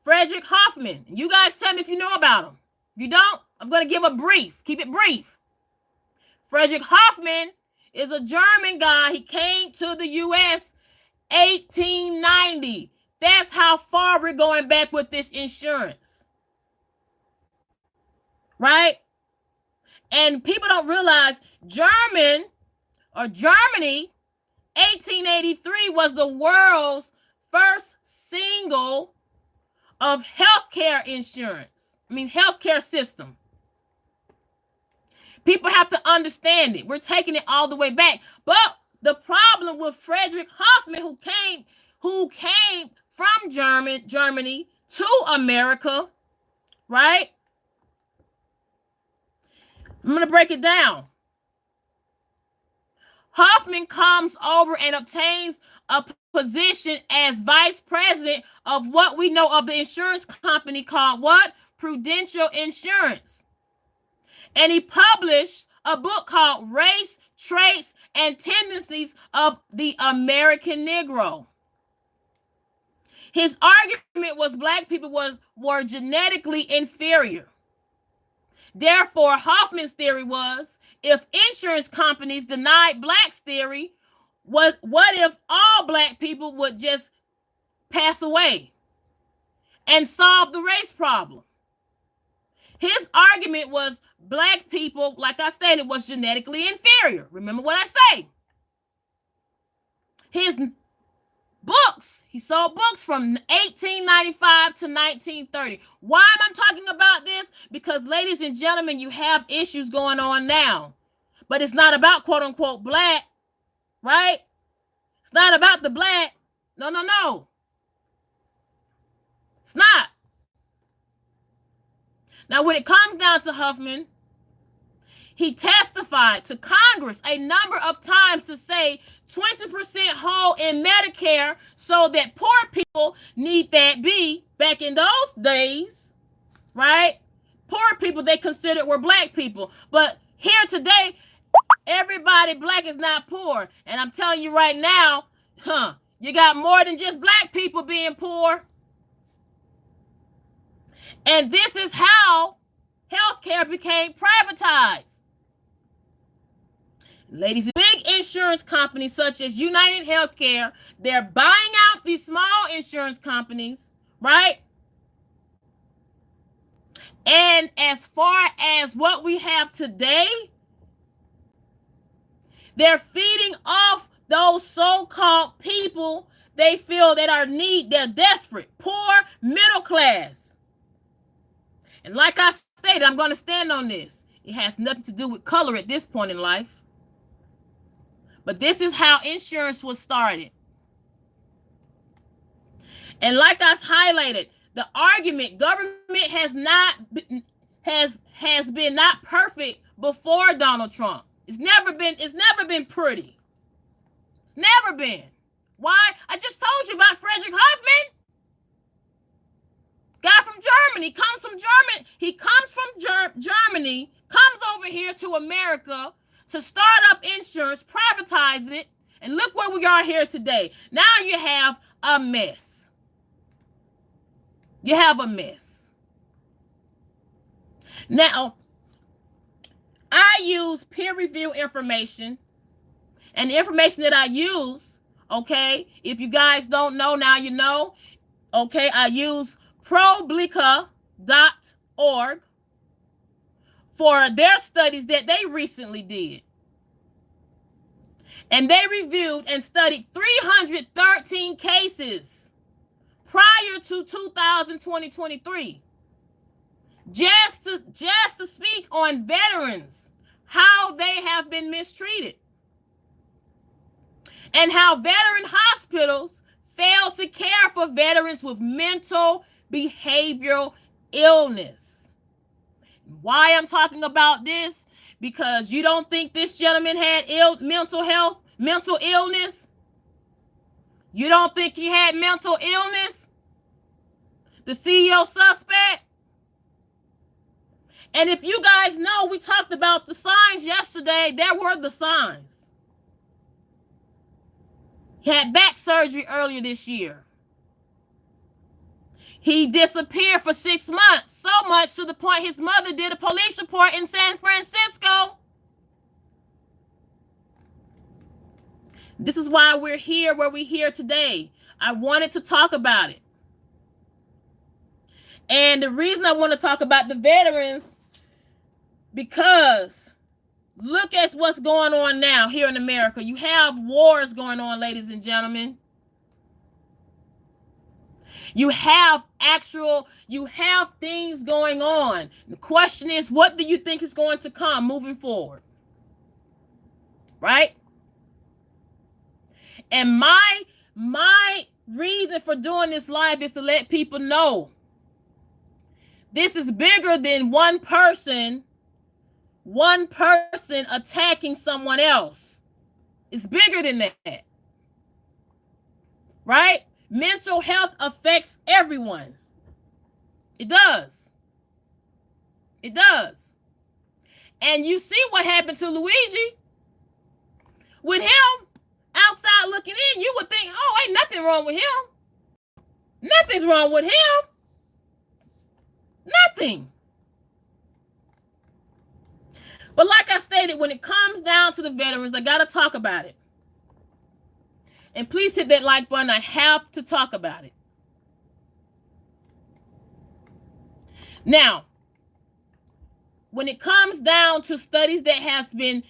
S1: Frederick Hoffman. You guys tell me if you know about him. If you don't, I'm going to give a brief. Keep it brief. Frederick Hoffman is a German guy. He came to the U.S. 1890. That's how far we're going back with this insurance. Right? And people don't realize Germany, 1883 was the world's first single of healthcare insurance. Healthcare system. People have to understand it. We're taking it all the way back. But the problem with Frederick Hoffman, who came from Germany to America, right? I'm going to break it down. Hoffman comes over and obtains a position as vice president of what we know of the insurance company called what? Prudential Insurance. And he published a book called Race, Traits, and Tendencies of the American Negro. His argument was black people were genetically inferior. Therefore, Hoffman's theory was, if insurance companies denied blacks' theory, what if all black people would just pass away and solve the race problem? His argument was black people, like I stated, was genetically inferior. Remember what I say. His books, he sold books from 1895 to 1930. Why am I talking about this? Because, ladies and gentlemen, you have issues going on now. But it's not about quote unquote black, right? It's not about the black. No. It's not. Now, when it comes down to Huffman, he testified to Congress a number of times to say 20% whole in Medicare so that poor people need that be back in those days, right? Poor people they considered were black people. But here today, everybody black is not poor. And I'm telling you right now, you got more than just black people being poor. And this is how healthcare became privatized. Ladies, big insurance companies such as UnitedHealthcare, they're buying out these small insurance companies, right? And as far as what we have today, they're feeding off those so-called people they feel that are they're desperate, poor, middle class. And like I stated, I'm going to stand on this. It has nothing to do with color at this point in life. But this is how insurance was started. And like I highlighted, the argument, government has not has been not perfect before Donald Trump. It's never been pretty. It's never been. Why? I just told you about Frederick Huffman. Guy from Germany, He comes from Germany, comes over here to America to start up insurance, privatize it, and look where we are here today. Now you have a mess. You have a mess. Now, I use peer review information, and the information that I use, okay, if you guys don't know, now you know, okay, I use problica.org for their studies that they recently did. And they reviewed and studied 313 cases prior to 2023. Just to speak on veterans, how they have been mistreated, and how veteran hospitals fail to care for veterans with mental behavioral illness. Why I'm talking about this? Because you don't think this gentleman had mental illness? You don't think he had mental illness? The CEO suspect? And if you guys know, we talked about the signs yesterday. There were the signs. He had back surgery earlier this year. He disappeared for 6 months, so much to the point his mother did a police report in San Francisco. This is why we're here where we're here today. I wanted to talk about it. And the reason I want to talk about the veterans, because look at what's going on now here in America. You have wars going on, ladies and gentlemen. You have things going on. The question is, what do you think is going to come moving forward? Right? And my reason for doing this live is to let people know this is bigger than one person attacking someone else. It's bigger than that. Right? Mental health affects everyone. It does. It does. And you see what happened to Luigi. With him, outside looking in, you would think, oh, ain't nothing wrong with him. Nothing's wrong with him. Nothing. But like I stated, when it comes down to the veterans, I got to talk about it. And please hit that like button. I have to talk about it. Now, when it comes down to studies that has been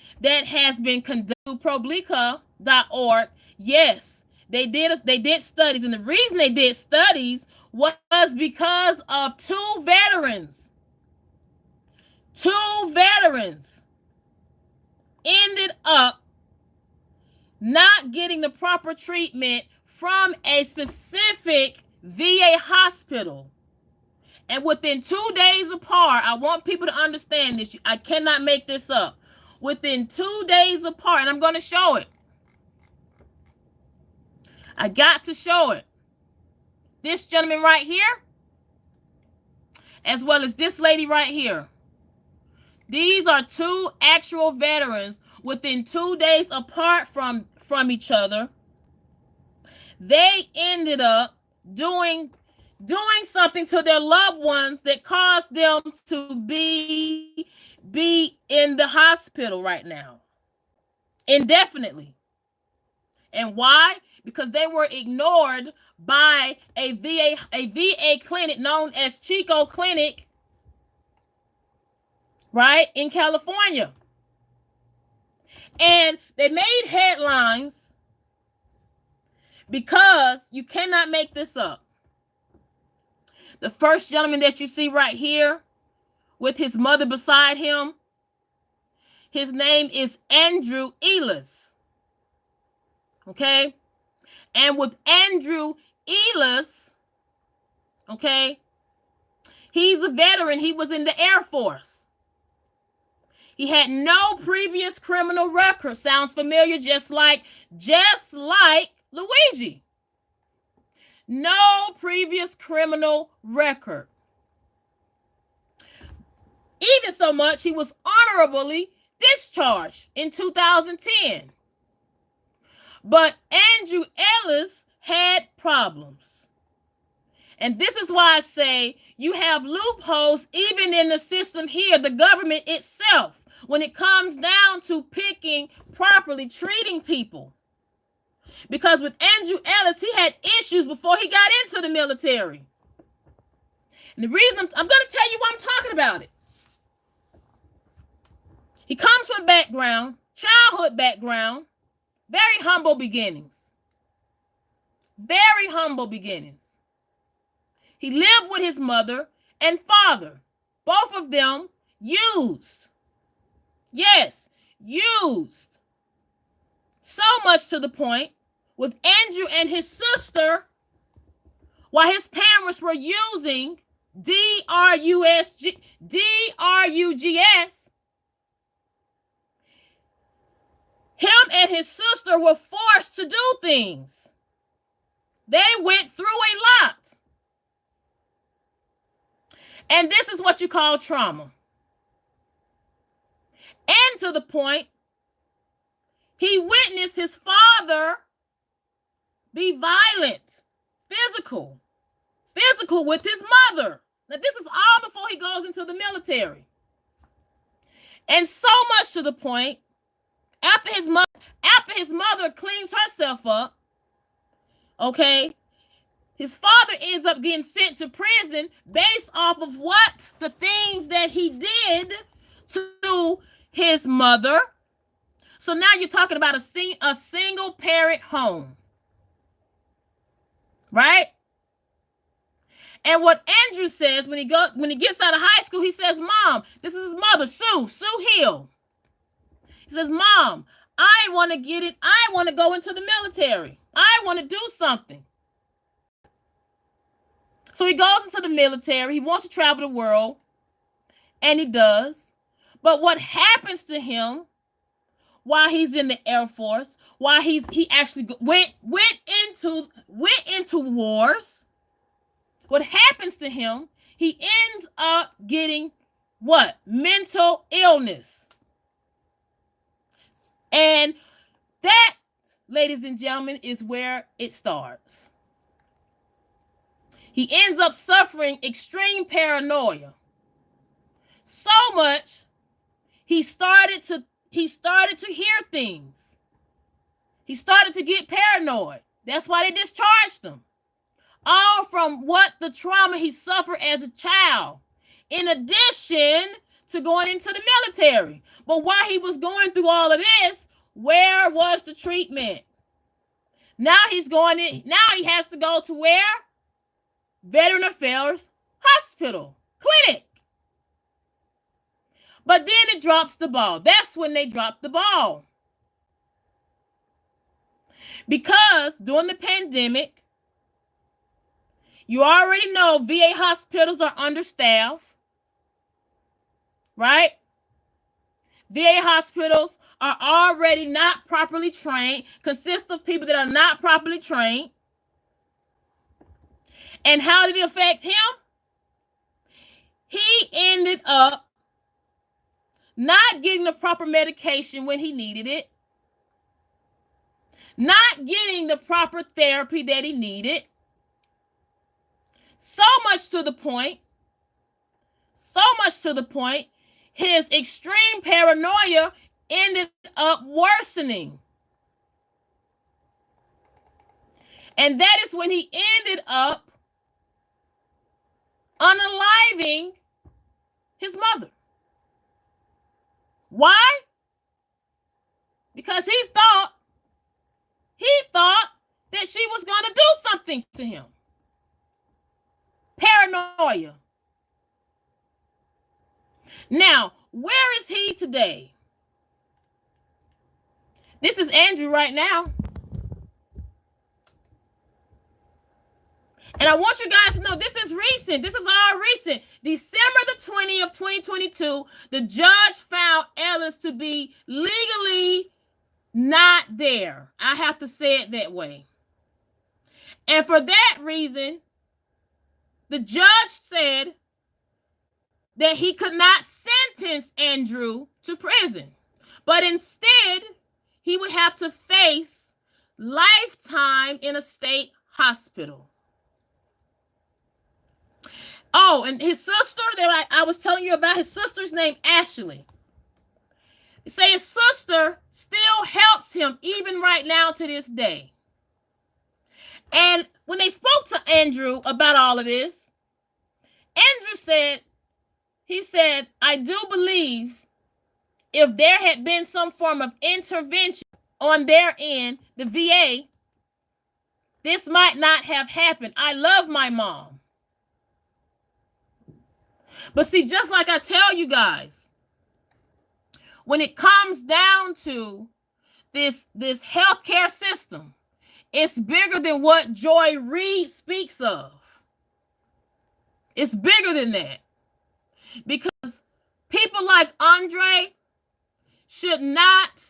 S1: conducted through problica.org, yes, they did studies, and the reason they did studies was because of two veterans ended up not getting the proper treatment from a specific VA hospital. And within 2 days apart, I want people to understand this. I cannot make this up. Within 2 days apart, and I'm going to show it. I got to show it. This gentleman right here, as well as this lady right here. These are two actual veterans within 2 days apart from each other. They ended up doing something to their loved ones that caused them to be in the hospital right now indefinitely. And why? Because they were ignored by a VA clinic known as Chico Clinic right, in California. And they made headlines because you cannot make this up. The first gentleman that you see right here with his mother beside him, his name is Andrew Elis. Okay? And with Andrew Elis, okay, he's a veteran. He was in the Air Force. He had no previous criminal record. Sounds familiar, just like Luigi. No previous criminal record. Even so much, he was honorably discharged in 2010. But Andrew Ellis had problems. And this is why I say you have loopholes even in the system here, the government itself, when it comes down to picking properly, treating people. Because with Andrew Ellis, he had issues before he got into the military. And the reason I'm going to tell you why I'm talking about it. He comes from a background, childhood background, very humble beginnings. Very humble beginnings. He lived with his mother and father. Both of them used. Yes, used. So much to the point with Andrew and his sister, while his parents were using DRUGS, him and his sister were forced to do things. They went through a lot. And this is what you call trauma. And to the point, he witnessed his father be violent, physical with his mother. Now, this is all before he goes into the military. And so much to the point, after his mother cleans herself up, okay, his father ends up getting sent to prison based off of what the things that he did to his mother. So now you're talking about a single parent home, right? And what Andrew says when he gets out of high school, he says, "Mom, this is his mother, Sue Hill." He says, "Mom, I want to get it. I want to go into the military. I want to do something." So he goes into the military. He wants to travel the world, and he does. But what happens to him while he's in the Air Force, while he actually went into wars, what happens to him? He ends up getting what? Mental illness. And that, ladies and gentlemen, is where it starts. He ends up suffering extreme paranoia. So much, he started to hear things. He started to get paranoid. That's why they discharged him. All from what the trauma he suffered as a child, in addition to going into the military. But while he was going through all of this, where was the treatment? Now he's going in. Now he has to go to where? Veteran Affairs Hospital, clinic. But then it drops the ball. That's when they drop the ball. Because during the pandemic, you already know VA hospitals are understaffed, right? VA hospitals are already not properly trained, consist of people that are not properly trained. And how did it affect him? He ended up not getting the proper medication when he needed it, not getting the proper therapy that he needed. So much to the point, his extreme paranoia ended up worsening. And that is when he ended up unaliving his mother. Why? Because he thought that she was going to do something to him. Paranoia. Now, where is he today? This is Andrew right now. And I want you guys to know this is recent. This is all recent. December the 20th, 2022, the judge found Ellis to be legally not there. I have to say it that way. And for that reason, the judge said that he could not sentence Andrew to prison, but instead he would have to face lifetime in a state hospital. Oh, and his sister that I was telling you about, his sister's name Ashley. They say his sister still helps him even right now to this day. And when they spoke to Andrew about all of this, Andrew said, I do believe if there had been some form of intervention on their end, the VA, this might not have happened. I love my mom. But see, just like I tell you guys, when it comes down to this healthcare system, it's bigger than what Joy Reid speaks of. It's bigger than that. Because people like Andre should not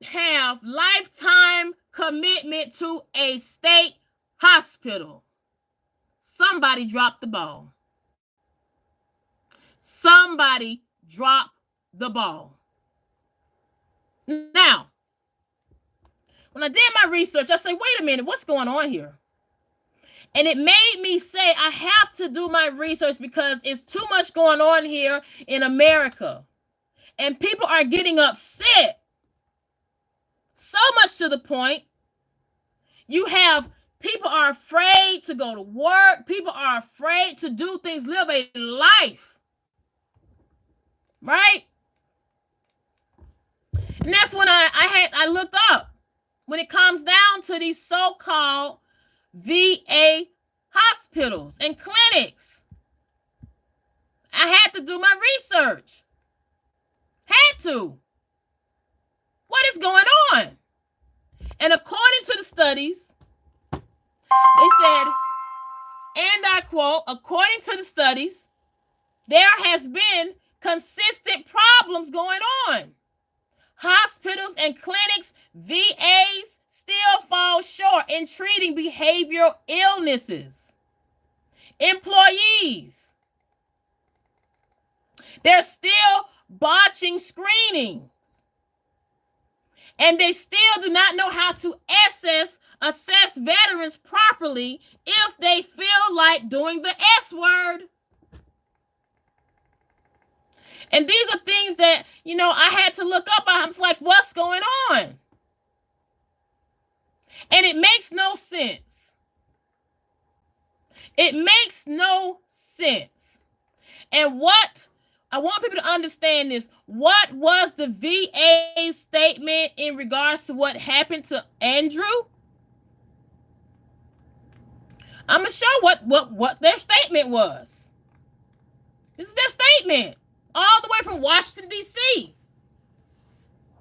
S1: have lifetime commitment to a state hospital. Somebody dropped the ball. Somebody dropped the ball. Now, when I did my research, I said, wait a minute, what's going on here? And it made me say I have to do my research because it's too much going on here in America. And people are getting upset. So much to the point, you have people are afraid to go to work. People are afraid to do things, live a life. Right? And that's when I looked up. When it comes down to these so-called VA hospitals and clinics, I had to do my research. Had to. What is going on? And according to the studies, it said, and I quote, according to the studies, there has been consistent problems going on. Hospitals and clinics, VAs still fall short in treating behavioral illnesses. Employees, they're still botching screenings. And they still do not know how to assess veterans properly if they feel like doing the S word. And these are things that, I had to look up. I'm like, what's going on? And it makes no sense. It makes no sense. And what I want people to understand is, what was the VA statement in regards to what happened to Andrew? I'm going to show what their statement was. This is their statement. All the way from Washington, D.C.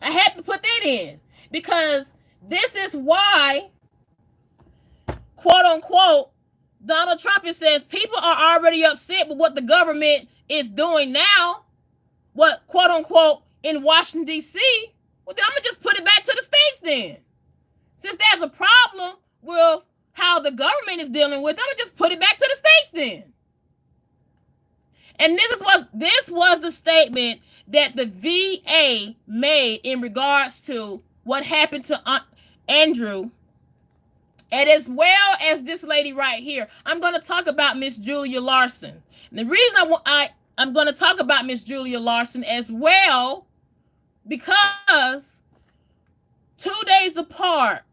S1: I had to put that in because this is why, quote unquote, Donald Trump says people are already upset with what the government is doing now, what, quote unquote, in Washington, D.C. Well, then I'm going to just put it back to the states then. Since there's a problem with how the government is dealing with it, I'm going to just put it back to the states then. And this was the statement that the VA made in regards to what happened to Andrew, and as well as this lady right here. I'm going to talk about Miss Julia Larson. And the reason I'm going to talk about Miss Julia Larson as well, because 2 days apart,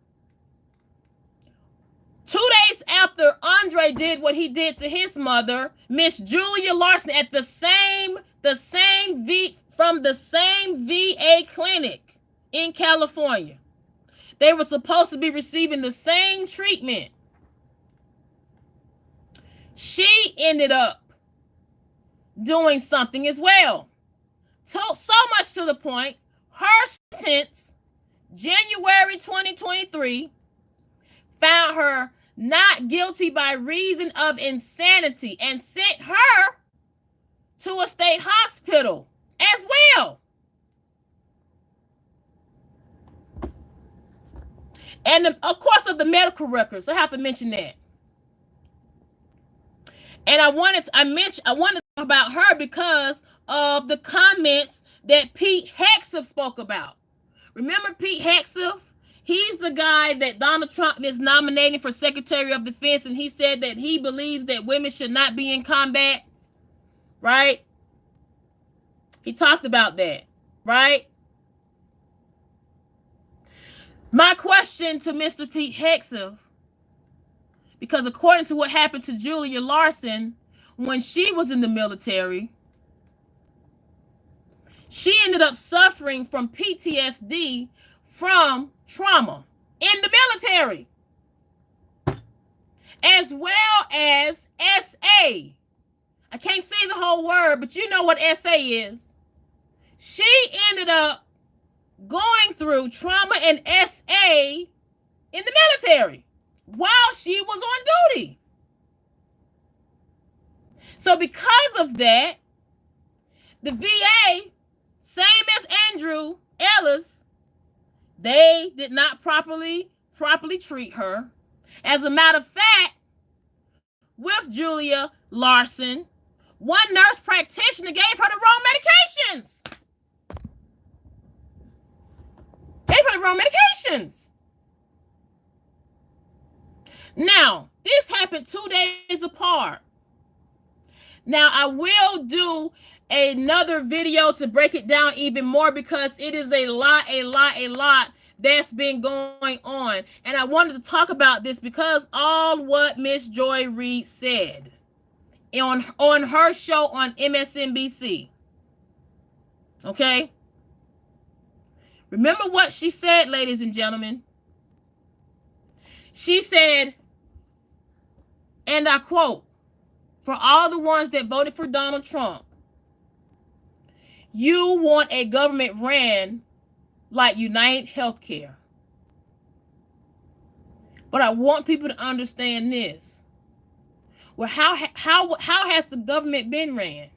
S1: 2 days after Andre Joy did what he did to his mother, Miss Julia Larson, at the same from the same VA clinic in California. They were supposed to be receiving the same treatment. She ended up doing something as well. So much to the point, her sentence, January 2023, found her not guilty by reason of insanity and sent her to a state hospital as well. And of course, of the medical records, I have to mention that. And I wanted to talk about her because of the comments that Pete Hegseth spoke about. Remember Pete Hegseth? He's the guy that Donald Trump is nominating for Secretary of Defense, and he said that he believes that women should not be in combat, right? He talked about that, right? My question to Mr. Pete Hegseth, because according to what happened to Julia Larson when she was in the military, she ended up suffering from PTSD from trauma in the military, as well as SA. I can't say the whole word, but you know what SA is. She ended up going through trauma and SA in the military while she was on duty. So because of that, the VA, same as Andrew Ellis, they did not properly treat her. As a matter of fact, with Julia Larson, one nurse practitioner gave her the wrong medications. Now, this happened 2 days apart. Now, I will do another video to break it down even more because it is a lot that's been going on. And I wanted to talk about this because all what Miss Joy Reid said on her show on MSNBC. Okay? Remember what she said, ladies and gentlemen. She said, and I quote, for all the ones that voted for Donald Trump, you want a government ran like UnitedHealthcare. But I want people to understand this. Well, how has the government been ran?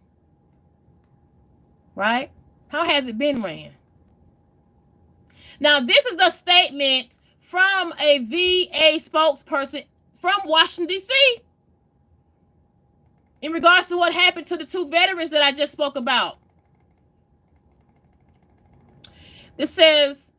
S1: Right? How has it been ran? Now, this is a statement from a VA spokesperson from Washington, D.C. in regards to what happened to the 2 veterans that I just spoke about. It says,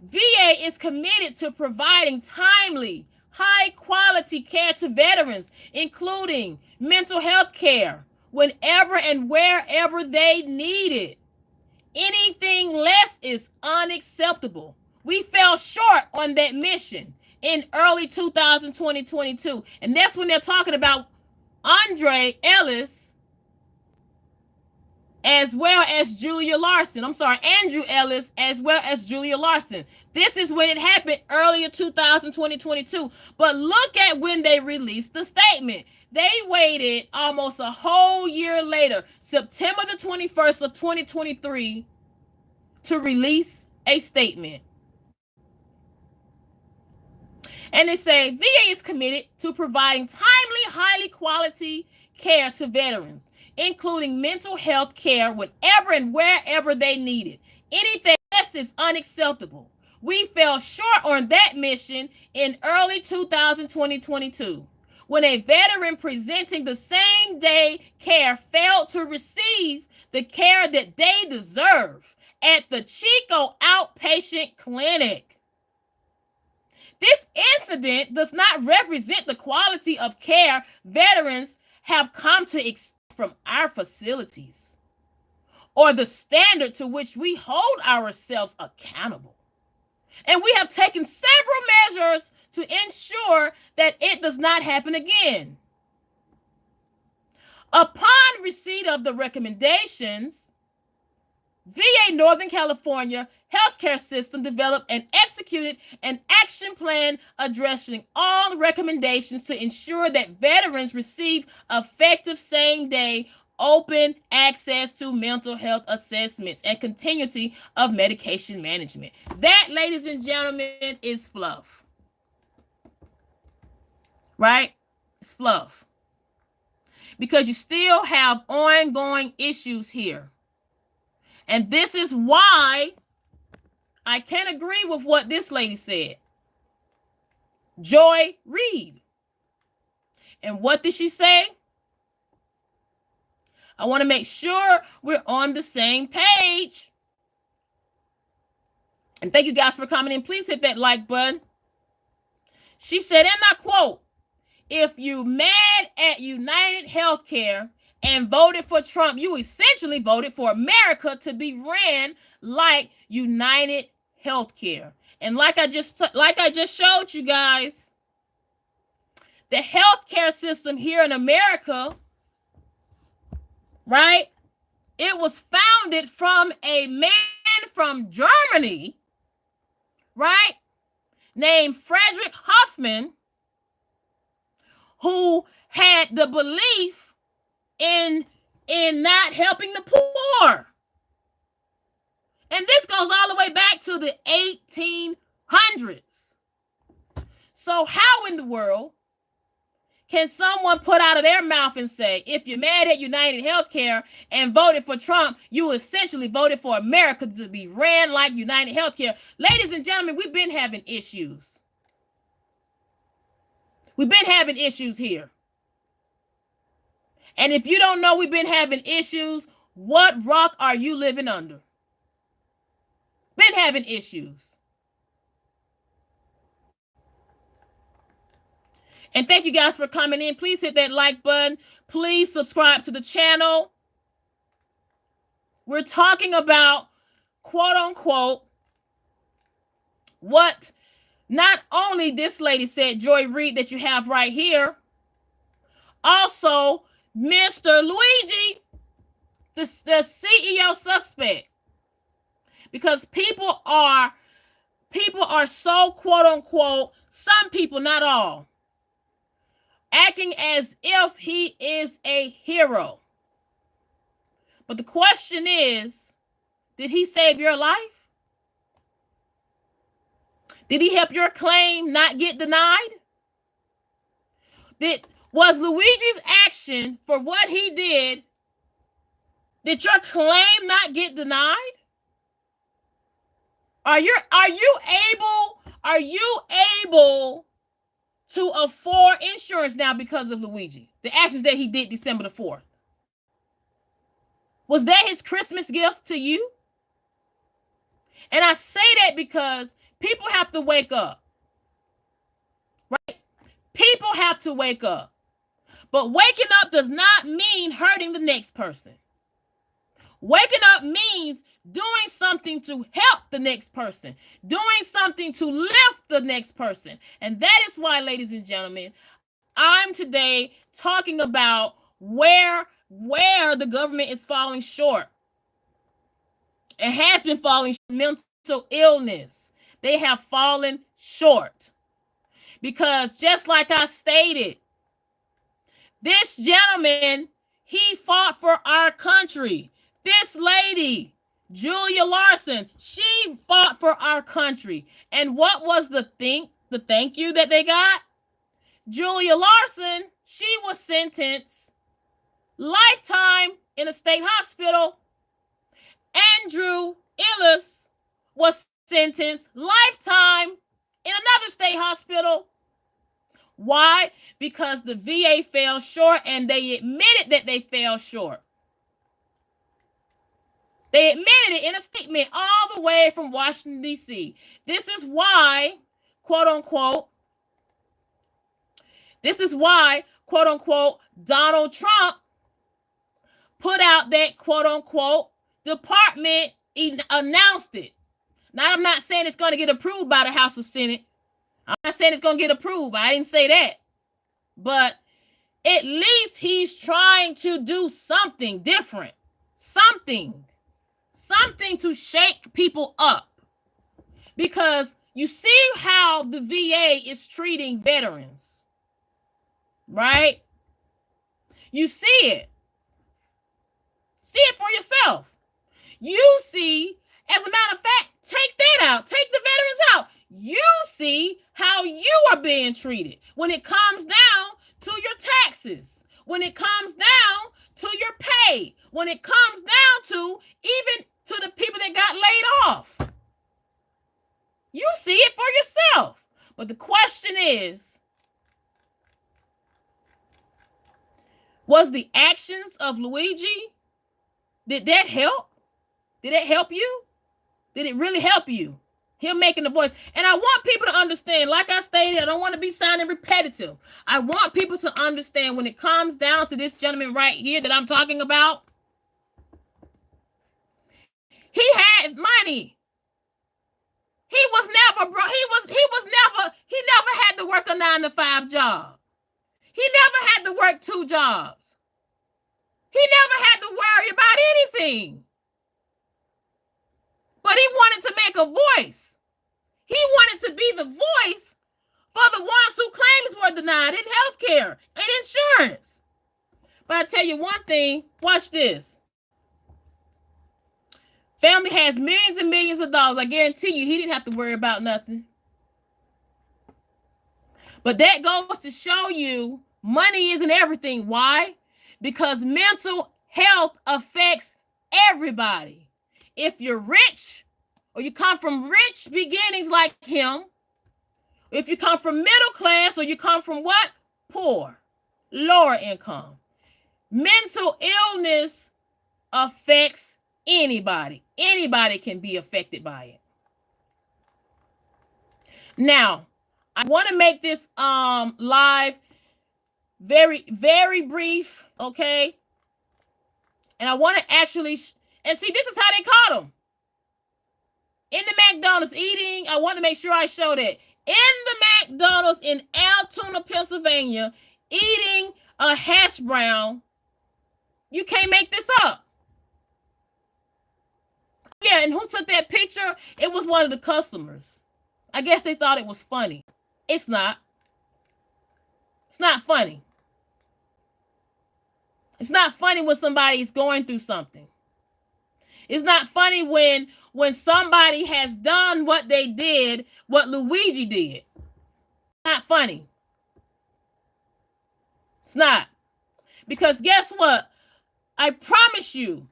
S1: VA is committed to providing timely, high-quality care to veterans, including mental health care, whenever and wherever they need it. Anything less is unacceptable. We fell short on that mission in early 2022. And that's when they're talking about Andrew Ellis as well as Julia Larson. Andrew Ellis as well as Julia Larson. This is when it happened earlier 2022. But look at when they released the statement. They waited almost a whole year later, September the 21st of 2023, to release a statement. And they say, VA is committed to providing timely, highly quality care to veterans, including mental health care whenever and wherever they need it. Anything else is unacceptable. We fell short on that mission in early 2022 when a veteran presenting the same day care failed to receive the care that they deserve at the Chico outpatient clinic. This incident does not represent the quality of care veterans have come to expect from our facilities or the standard to which we hold ourselves accountable. And we have taken several measures to ensure that it does not happen again. Upon receipt of the recommendations, VA Northern California healthcare system developed and executed an action plan addressing all recommendations to ensure that veterans receive effective same-day open access to mental health assessments and continuity of medication management. That, ladies and gentlemen, is fluff. Right? It's fluff. Because you still have ongoing issues here. And this is why I can't agree with what this lady said. Joy Reid. And what did she say? I want to make sure we're on the same page. And thank you guys for commenting. Please hit that like button. She said, and I quote, if you mad at UnitedHealthcare and voted for Trump, you essentially voted for America to be ran like UnitedHealthcare. And like I just showed you guys, the healthcare system here in America, right? It was founded from a man from Germany, right? Named Frederick Hoffman, who had the belief in not helping the poor. And this goes all the way back to the 1800s. So how in the world can someone put out of their mouth and say, if you're mad at UnitedHealthcare and voted for Trump, you essentially voted for America to be ran like UnitedHealthcare? Ladies and gentlemen, we've been having issues. We've been having issues here. And if you don't know we've been having issues, what rock are you living under? Been having issues. And thank you guys for coming in. Please hit that like button. Please subscribe to the channel. We're talking about, quote unquote, what not only this lady said, Joy Reid, that you have right here, also Mr. Luigi, the CEO suspect. Because people are so, quote unquote, some people, not all, acting as if he is a hero. But the question is, did he save your life? Did he help your claim not get denied? Was Luigi's action for what he did your claim not get denied? Are you able to afford insurance now because of Luigi? The actions that he did December the 4th. Was that his Christmas gift to you? And I say that because people have to wake up. Right? People have to wake up. But waking up does not mean hurting the next person. Waking up means doing something to help the next person, doing something to lift the next person. And that is why, ladies and gentlemen, I'm today talking about where the government is falling short. It has been falling short. Mental illness. They have fallen short. Because just like I stated, this gentleman, he fought for our country. This lady, Julia Larson, she fought for our country. And what was the thank you that they got? Julia Larson, she was sentenced lifetime in a state hospital. Andrew Illis was sentenced lifetime in another state hospital. Why? Because the VA fell short, and they admitted that they fell short. They admitted it in a statement all the way from Washington, D.C. This is why, quote unquote, Donald Trump put out that, quote unquote, department announced it. Now, I'm not saying it's going to get approved by the House of Senate. I'm not not saying it's going to get approved. I didn't say that. But at least he's trying to do something different. Something to shake people up. Because you see how the VA is treating veterans, right? You see it. See it for yourself. You see, as a matter of fact, take that out. Take the veterans out. You see how you are being treated when it comes down to your taxes, when it comes down to your pay, when it comes down to even to the people that got laid off. You see it for yourself. But the question is, was the actions of Luigi, did that help? Did it help you? Did it really help you? Him making the voice. And I want people to understand, like I stated, I don't want to be sounding repetitive. I want people to understand when it comes down to this gentleman right here that I'm talking about, he had money. He never had to work a 9-to-5 job. He never had to work 2 jobs. He never had to worry about anything. But he wanted to make a voice. He wanted to be the voice for the ones who claims were denied in healthcare and insurance. But I tell you one thing, watch this. Family has millions and millions of dollars. I guarantee you he didn't have to worry about nothing. But that goes to show you money isn't everything. Why? Because mental health affects everybody. If you're rich or you come from rich beginnings like him, if you come from middle class or you come from what? Poor, lower income. Mental illness affects anybody. Anybody can be affected by it. Now, I want to make this live very, very brief, okay? And I want to actually, and see, this is how they caught him. In the McDonald's eating, I want to make sure I show that. In the McDonald's in Altoona, Pennsylvania, eating a hash brown. You can't make this up. Yeah, and who took that picture? It was one of the customers. I guess they thought it was funny. It's not. It's not funny. It's not funny when somebody's going through something. It's not funny when somebody has done what they did, what Luigi did. Not funny. It's not. Because guess what? I promise you,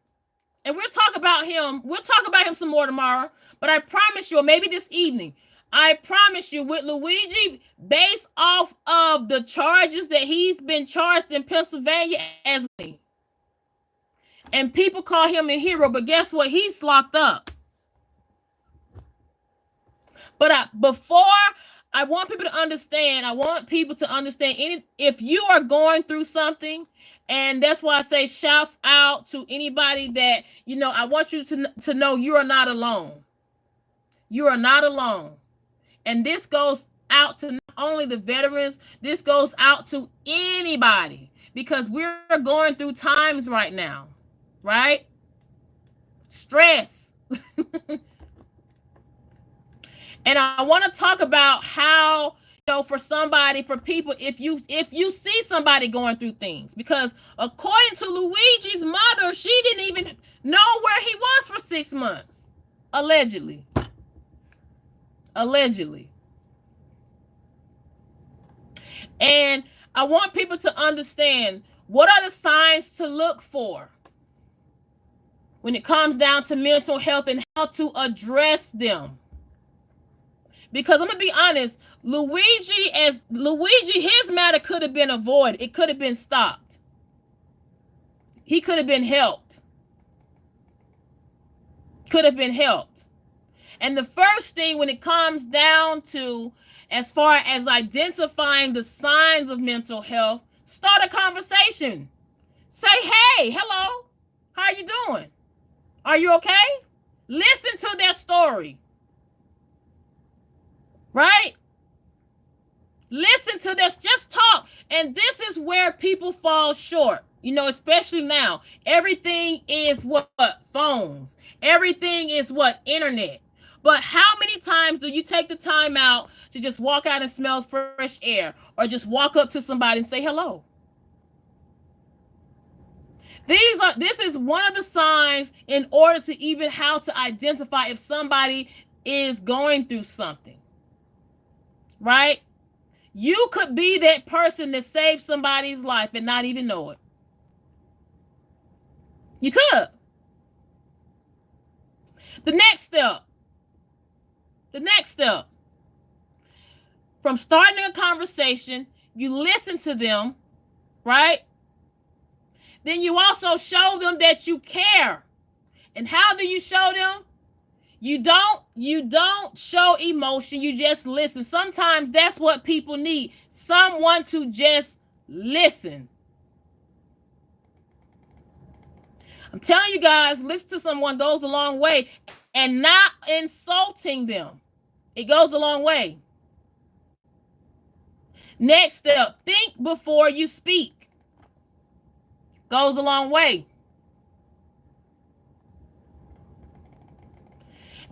S1: and we'll talk about him some more tomorrow, but I promise you, or maybe this evening, I promise you with Luigi, based off of the charges that he's been charged in Pennsylvania as me. And people call him a hero, but guess what? He's locked up. But before I want people to understand, if you are going through something, and that's why I say shouts out to anybody that, I want you to know you are not alone. You are not alone. And this goes out to not only the veterans, this goes out to anybody, because we're going through times right now, right? Stress. And I want to talk about how, for people, if you see somebody going through things, because according to Luigi's mother, she didn't even know where he was for 6 months, allegedly. And I want people to understand, what are the signs to look for when it comes down to mental health and how to address them. Because I'm going to be honest, Luigi, his matter could have been avoided. It could have been stopped. He could have been helped. And the first thing when it comes down to, as far as identifying the signs of mental health, start a conversation. Say, hey, hello, how are you doing? Are you okay? Listen to their story. Right? Listen to this. Just talk. And this is where people fall short. You know, especially now. Everything is what? Phones. Everything is what? Internet. But how many times do you take the time out to just walk out and smell fresh air, or just walk up to somebody and say hello? This is one of the signs in order to even how to identify if somebody is going through something. Right? You could be that person that saved somebody's life and not even know it. You could. The next step. From starting a conversation, you listen to them, right? Then you also show them that you care. And how do you show them? You don't show emotion, you just listen. Sometimes that's what people need. Someone to just listen. I'm telling you guys, listen to someone goes a long way, and not insulting them. It goes a long way. Next step, think before you speak. Goes a long way.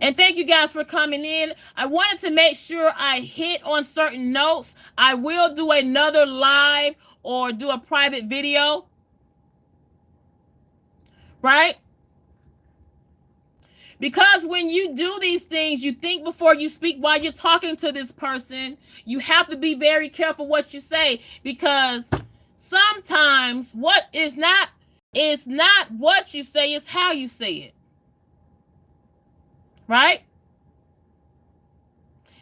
S1: And thank you guys for coming in. I wanted to make sure I hit on certain notes. I will do another live or do a private video. Right? Because when you do these things, you think before you speak while you're talking to this person. You have to be very careful what you say, because sometimes what is not what you say, it's how you say it. Right?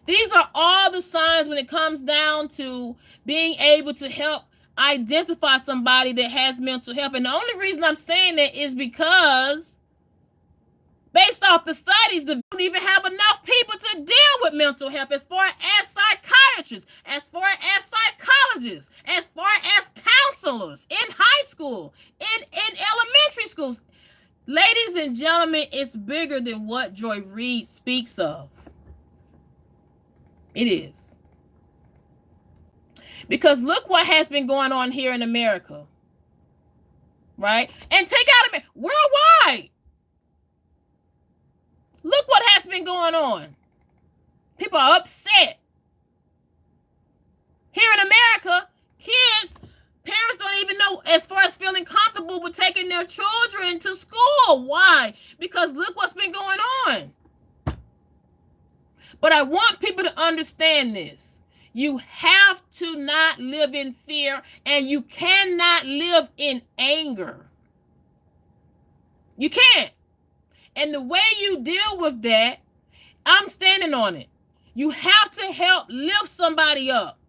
S1: These are all the signs when it comes down to being able to help identify somebody that has mental health. And the only reason I'm saying that is because based off the studies, they don't even have enough people to deal with mental health, as far as psychiatrists, as far as psychologists, as far as counselors in high school, in elementary schools. Ladies and gentlemen, it's bigger than what Joy Reid speaks of. It is. Because look what has been going on here in America. Right? And take out worldwide. Look what has been going on. People are upset. Here in America, parents don't even know as far as feeling comfortable with taking their children to school. Why? Because look what's been going on. But I want people to understand this. You have to not live in fear, and you cannot live in anger. You can't. And the way you deal with that, I'm standing on it. You have to help lift somebody up.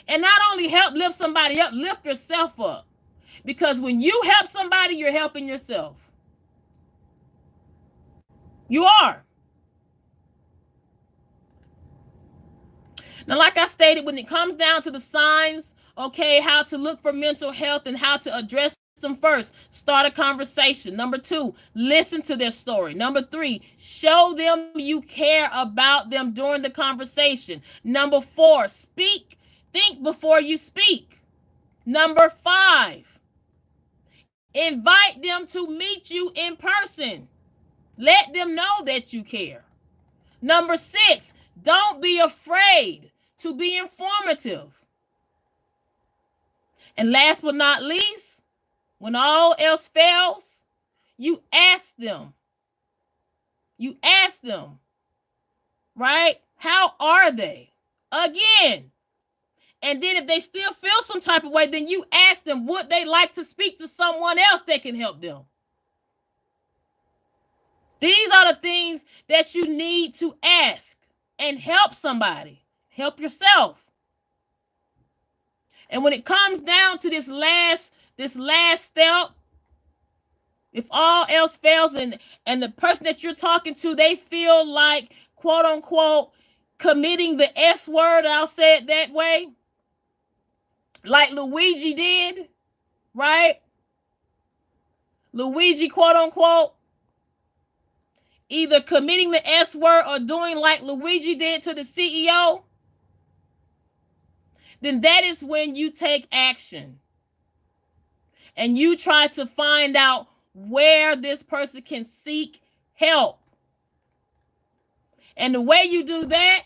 S1: And not only help lift somebody up, lift yourself up. Because when you help somebody, you're helping yourself. You are. Now, like I stated, when it comes down to the signs, okay, how to look for mental health and how to address them first, start a conversation. Number 2, listen to their story. Number 3, show them you care about them during the conversation. Number 4, speak. Think before you speak. Number 5, invite them to meet you in person. Let them know that you care. Number 6, don't be afraid to be informative. And last but not least, when all else fails, you ask them. You ask them, right? How are they? Again. And then if they still feel some type of way, then you ask them, would they like to speak to someone else that can help them? These are the things that you need to ask and help somebody. Help yourself. And when it comes down to this last step, if all else fails and the person that you're talking to, they feel like, quote unquote, committing the S word, I'll say it that way, like Luigi did, right? Luigi, quote unquote, either committing the S word or doing like Luigi did to the CEO, then that is when you take action and you try to find out where this person can seek help. And the way you do that,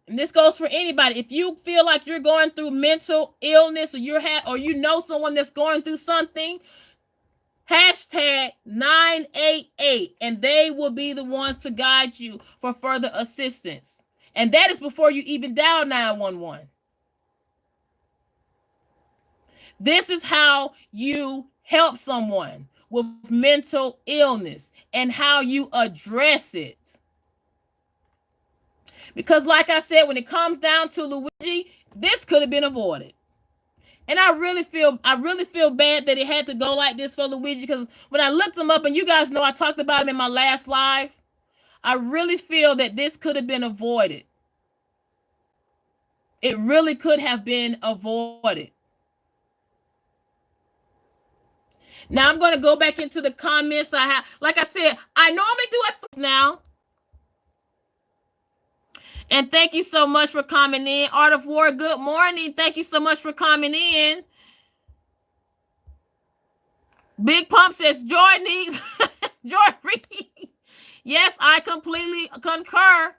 S1: and this goes for anybody, if you feel like you're going through mental illness, or you know someone that's going through something, hashtag 988, and they will be the ones to guide you for further assistance. And that is before you even dial 911. This is how you help someone with mental illness and how you address it. Because like I said, when it comes down to Luigi, this could have been avoided. And I really feel bad that it had to go like this for Luigi, because when I looked him up, and you guys know I talked about him in my last live, I really feel that this could have been avoided. It really could have been avoided. Now I'm going to go back into the comments. Like I said, I normally do it now. And thank you so much for coming in. Art of War, good morning. Thank you so much for coming in. Big Pump says Joy needs Joy Reid. Yes, I completely concur.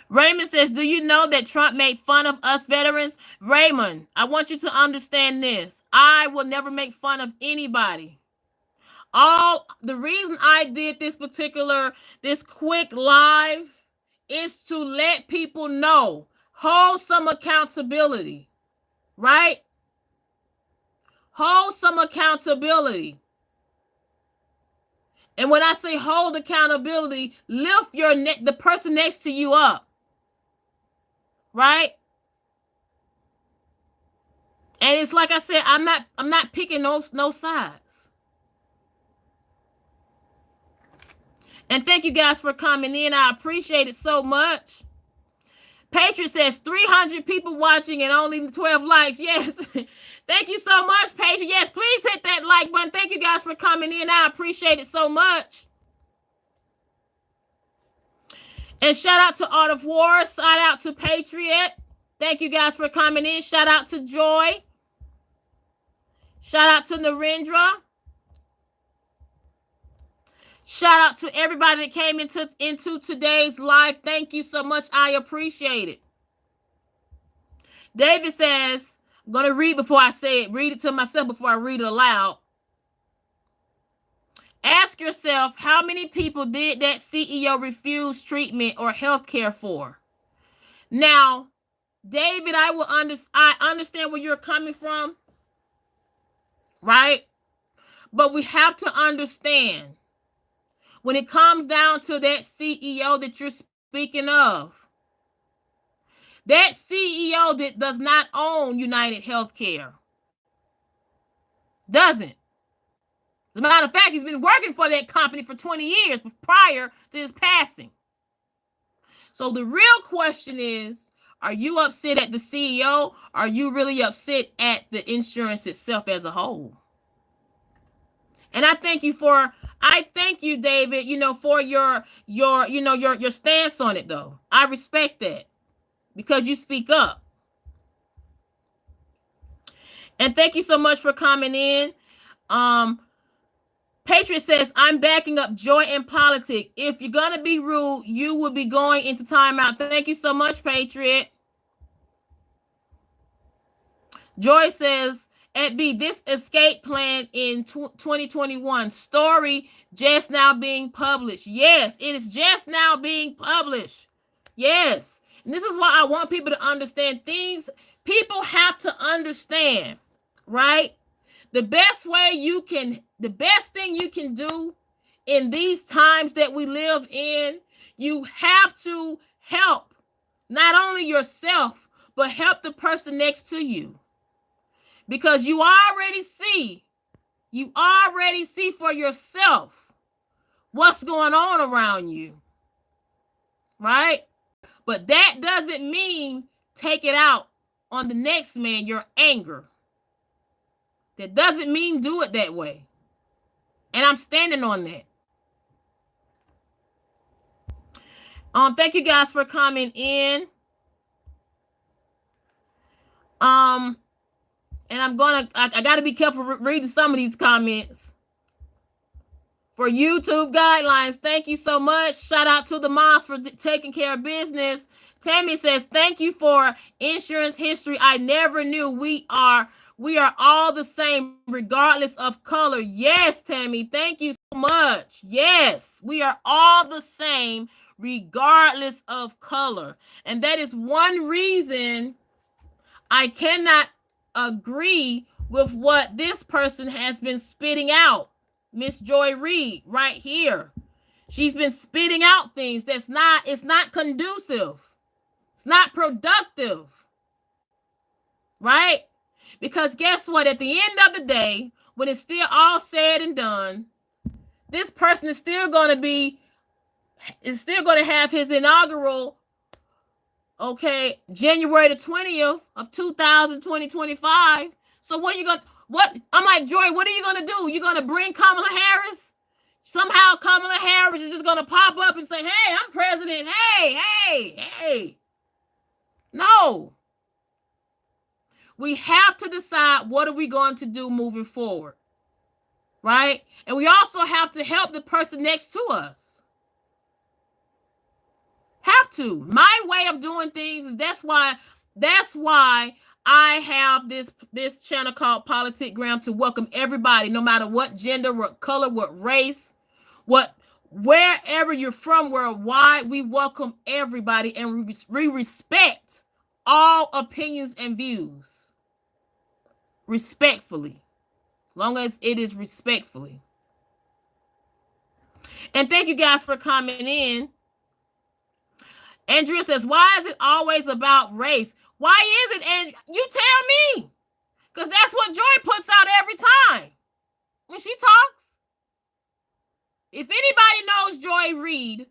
S1: Raymond says, do you know that Trump made fun of us veterans? Raymond, I want you to understand this. I will never make fun of anybody. The reason I did this quick live is to let people know, hold some accountability, right? Hold some accountability. And when I say hold accountability, lift the person next to you up, right? And it's like I said, I'm not picking no sides. And thank you guys for coming in. I appreciate it so much. Patriot says 300 people watching and only 12 likes. Yes. Thank you so much, Patriot. Yes, please hit that like button. Thank you guys for coming in. I appreciate it so much. And shout out to Art of War. Shout out to Patriot. Thank you guys for coming in. Shout out to Joy. Shout out to Narendra. Shout out to everybody that came into today's live. Thank you so much. I appreciate it. David says, I'm going to read it to myself before I read it aloud. Ask yourself, how many people did that CEO refuse treatment or health care for? Now, David, I understand where you're coming from, right? But we have to understand, when it comes down to that CEO that you're speaking of, that CEO that does not own UnitedHealthcare. Doesn't. As a matter of fact, he's been working for that company for 20 years prior to his passing. So the real question is, are you upset at the CEO? Are you really upset at the insurance itself as a whole? And I thank you, David, for your stance on it, though. I respect that because you speak up. And thank you so much for coming in. Patriot says, I'm backing up Joy in politics. If you're going to be rude, you will be going into timeout. Thank you so much, Patriot. Joy says, at B, this escape plan in 2021 story just now being published. Yes, it is just now being published. Yes. And this is why I want people to understand things. People have to understand, right? The best thing you can do in these times that we live in, you have to help not only yourself, but help the person next to you. Because you already see for yourself what's going on around you, right? But that doesn't mean take it out on the next man, your anger. That doesn't mean do it that way. And I'm standing on that. Thank you guys for coming in. And I gotta be careful reading some of these comments. For YouTube guidelines, thank you so much. Shout out to the moms for taking care of business. Tammy says, thank you for insurance history. I never knew we are all the same regardless of color. Yes, Tammy, thank you so much. Yes, we are all the same regardless of color. And that is one reason I cannot agree with what this person has been spitting out. Miss Joy Reid, right here. She's been spitting out things it's not conducive. It's not productive. Right? Because guess what? At the end of the day, when it's still all said and done, this person is still going to have his inaugural, okay, January the 20th of 2025. So I'm like, Joy, what are you going to do? You're going to bring Kamala Harris? Somehow Kamala Harris is just going to pop up and say, hey, I'm president. Hey. No. We have to decide what are we going to do moving forward. Right? And we also have to help the person next to us. Have to. My way of doing things is that's why I have this channel called Politigram to welcome everybody, no matter what gender, what color, what race, wherever you're from worldwide. We welcome everybody and we respect all opinions and views. Respectfully. Long as it is respectfully. And thank you guys for coming in. Andrea says, why is it always about race? Why is it? And you tell me. Because that's what Joy puts out every time when she talks. If anybody knows Joy Reid,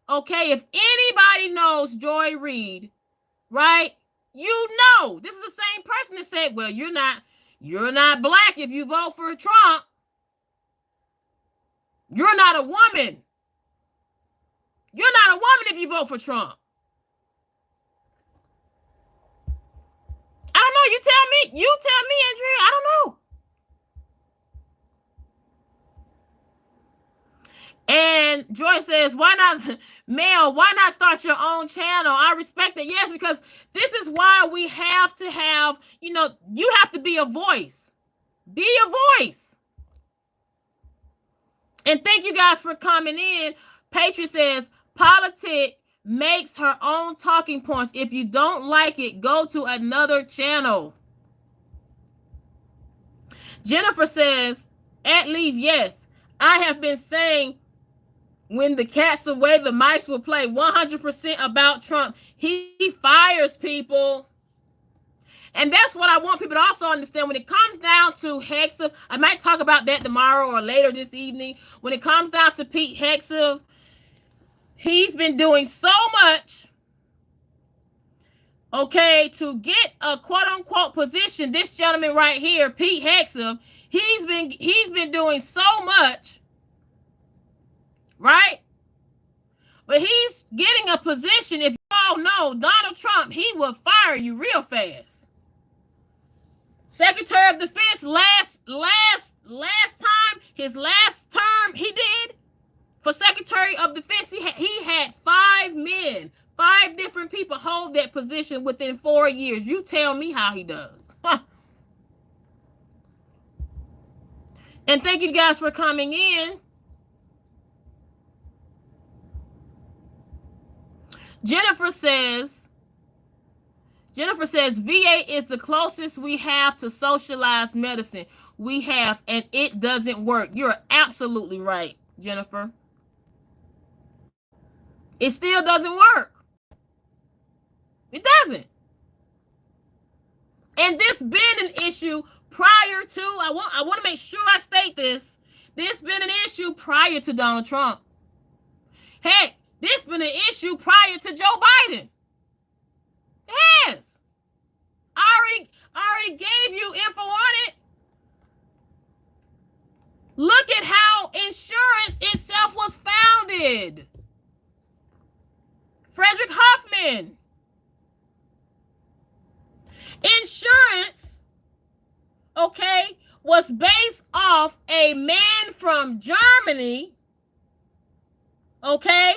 S1: okay, if anybody knows Joy Reid, right, you know, this is the same person that said, well, you're not black if you vote for Trump. You're not a woman. You're not a woman if you vote for Trump. I don't know. You tell me, Andrea. I don't know. And Joy says, why not, Mel, why not start your own channel? I respect it. Yes, because this is why we have to have, you have to be a voice. Be a voice. And thank you guys for coming in. Patriot says, Politic makes her own talking points. If you don't like it, go to another channel. Jennifer says, at leave, yes. I have been saying when the cat's away, the mice will play. 100% about Trump. He fires people. And that's what I want people to also understand. When it comes down to Hegseth, I might talk about that tomorrow or later this evening. When it comes down to Pete Hegseth, he's been doing so much, okay, to get a quote-unquote position. This gentleman right here, Pete Hegseth, he's been doing so much, right? But he's getting a position. If you all know, Donald Trump, he will fire you real fast. Secretary of Defense, last time, his last term he did for Secretary of Defense, he had 5 men, 5 different people hold that position within 4 years. You tell me how he does. And thank you guys for coming in. Jennifer says, VA is the closest we have to socialized medicine we have, and it doesn't work. You're absolutely right, Jennifer. It still doesn't work. It doesn't. And this been an issue prior to, I want to make sure I state this. This been an issue prior to Donald Trump. Heck, this been an issue prior to Joe Biden. Yes. I already gave you info on it. Look at how insurance itself was founded. Frederick Hoffman. Insurance, okay, was based off a man from Germany, okay?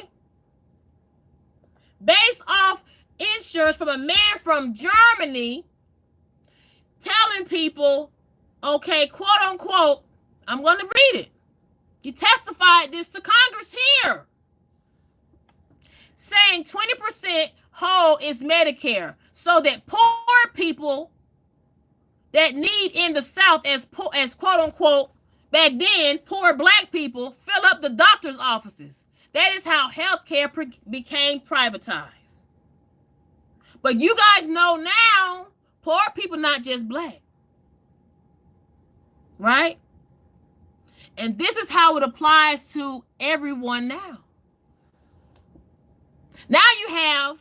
S1: Based off insurance from a man from Germany telling people, okay, quote unquote, I'm going to read it. He testified this to Congress here, saying 20% whole is Medicare, so that poor people that need in the South, as quote unquote, back then, poor black people, fill up the doctor's offices. That is how healthcare became privatized. But you guys know now, poor people not just black, right? And this is how it applies to everyone now. Now you have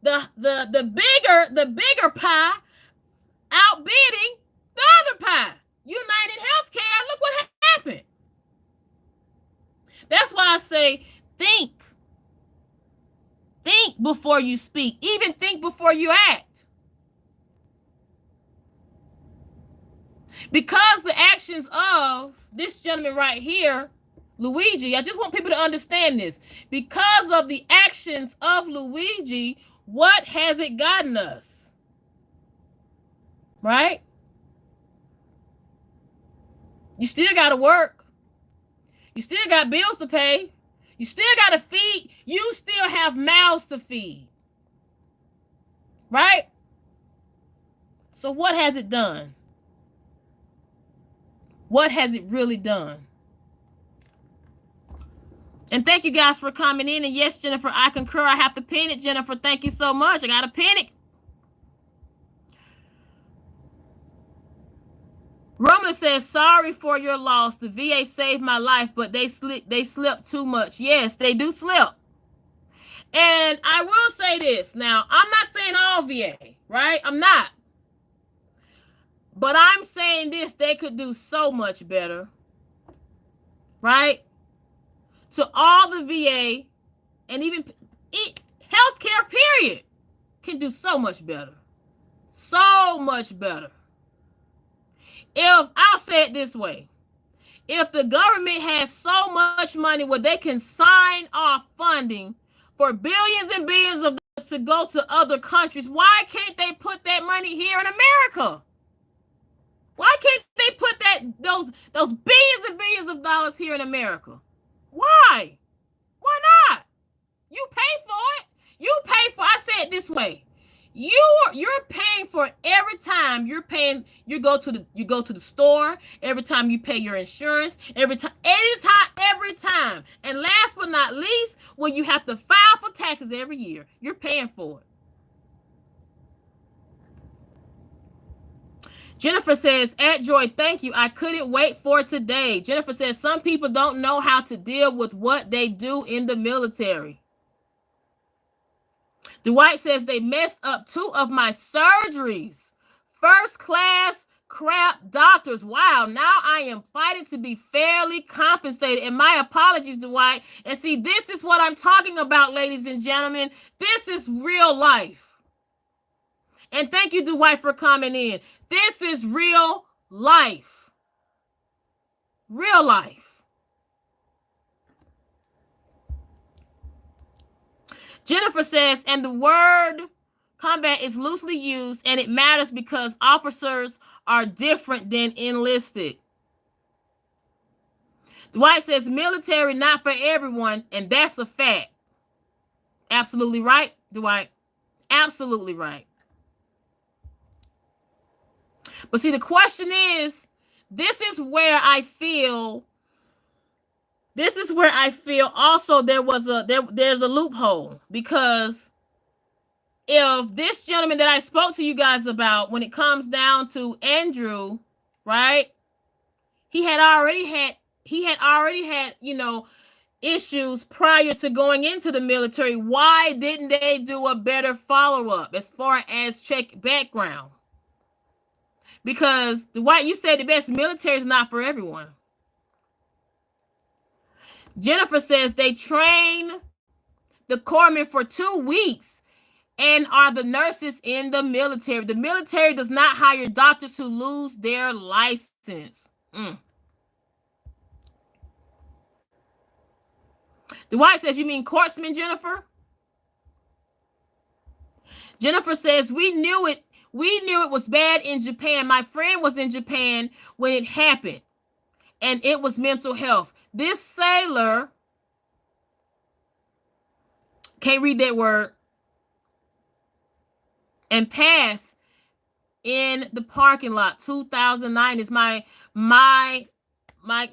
S1: the bigger pie outbidding the other pie. UnitedHealthcare, look what happened. That's why I say think before you speak. Even think before you act. Because the actions of this gentleman right here, Luigi, I just want people to understand this. Because of the actions of Luigi, what has it gotten us? Right? You still got to work. You still got bills to pay. You still got to feed. You still have mouths to feed. Right? So what has it done? What has it really done? And thank you guys for coming in. And yes, Jennifer, I concur. I have to pin it, Jennifer. Thank you so much. I got to pin it. Roman says, sorry for your loss. The VA saved my life, but they slip too much. Yes, they do slip. And I will say this. Now, I'm not saying all VA, right? I'm not. But I'm saying this, they could do so much better, right? To all the VA and even healthcare, period, can do so much better. So much better. If, I'll say it this way, if the government has so much money where they can sign off funding for billions and billions of dollars to go to other countries, why can't they put that money here in America? Why can't they put those billions and billions of dollars here in America? Why? Why not? You pay for it. You pay for, I say it this way. You're paying for every time you go to the store, every time you pay your insurance, every time. And last but not least, when you have to file for taxes every year, you're paying for it. Jennifer says, at Joy, thank you. I couldn't wait for today. Jennifer says, some people don't know how to deal with what they do in the military. Dwight says, they messed up 2 of my surgeries. First class crap doctors. Wow, now I am fighting to be fairly compensated. And my apologies, Dwight. And see, this is what I'm talking about, ladies and gentlemen. This is real life. And thank you, Dwight, for coming in. This is real life. Real life. Jennifer says, and the word combat is loosely used, and it matters because officers are different than enlisted. Dwight says, military not for everyone, and that's a fact. Absolutely right, Dwight. Absolutely right. But see, the question is, this is where I feel also there's a loophole, because if this gentleman that I spoke to you guys about, when it comes down to Andrew, right? He had already had, issues prior to going into the military. Why didn't they do a better follow-up as far as check background? Because Dwight, you said the best, military is not for everyone. Jennifer says they train the corpsmen for 2 weeks and are the nurses in the military. The military does not hire doctors who lose their license. Dwight says, you mean corpsmen, Jennifer? Jennifer says, we knew it was bad in Japan. My friend was in Japan when it happened, and it was mental health. This sailor, can't read that word, and passed in the parking lot. 2009 is my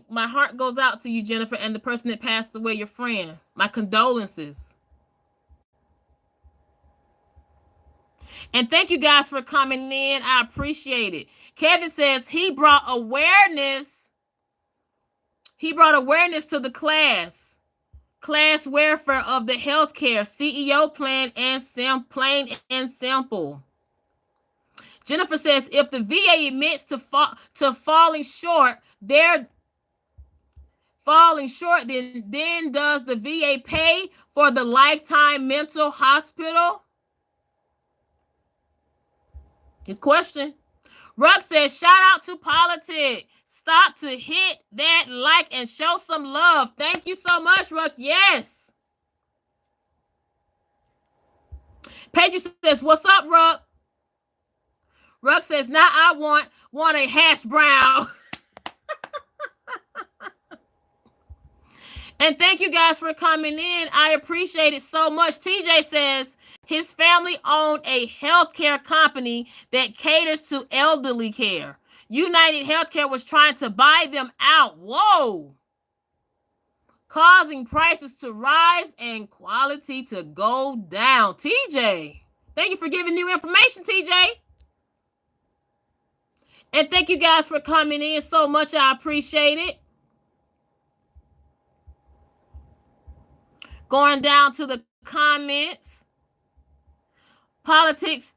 S1: heart goes out to you, Jennifer, and the person that passed away, your friend. My condolences. And thank you guys for coming in. I appreciate it. Kevin says he brought awareness. He brought awareness to the class welfare of the healthcare CEO plan and plain and simple. Jennifer says if the VA admits to falling short, then does the VA pay for the lifetime mental hospital? Good question. Ruck says, shout out to politics. Stop to hit that like and show some love. Thank you so much, Ruck. Yes. Paige says, what's up, Ruck? Ruck says, now I want a hash brown. And thank you guys for coming in. I appreciate it so much. TJ says his family owned a healthcare company that caters to elderly care. UnitedHealthcare was trying to buy them out. Whoa. Causing prices to rise and quality to go down. TJ, thank you for giving new information, TJ. And thank you guys for coming in so much. I appreciate it. Going down to the comments. Politics.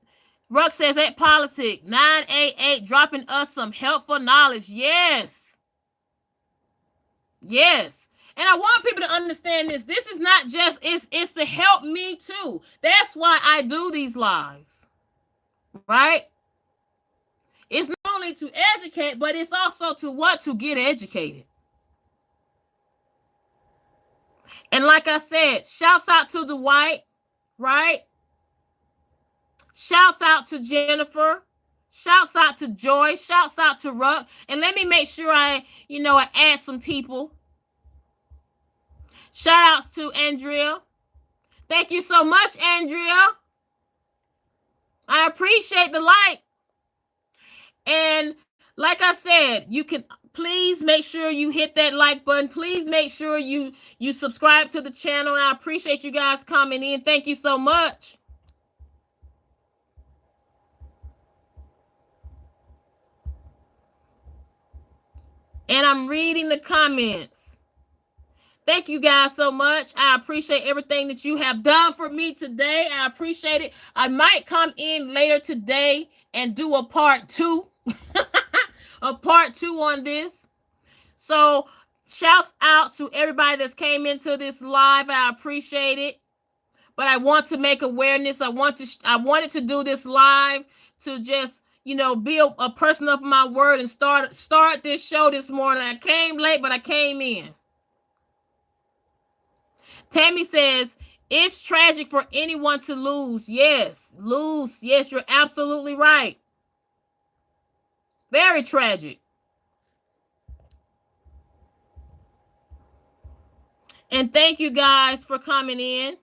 S1: Ruck says at politics. 988 dropping us some helpful knowledge. Yes. Yes. And I want people to understand this. This is not just, it's to help me too. That's why I do these lives. Right? It's not only to educate, but it's also to get educated. And like I said, shouts out to Dwight, right? Shouts out to Jennifer. Shouts out to Joy. Shouts out to Ruck. And let me make sure I add some people. Shout outs to Andrea. Thank you so much, Andrea. I appreciate the like. And like I said, you can please make sure you hit that like button. Please make sure you subscribe to the channel. And I appreciate you guys coming in. Thank you so much. And I'm reading the comments. Thank you guys so much. I appreciate everything that you have done for me today. I appreciate it. I might come in later today and do a part 2. A part 2 on this. So shouts out to everybody that's came into this live. I appreciate it. But I want to make awareness. I wanted to do this live to just, be a person of my word and start this show this morning. I came late, but I came in. Tammy says, it's tragic for anyone to lose. Yes, lose. Yes, you're absolutely right. Very tragic. And thank you guys for coming in.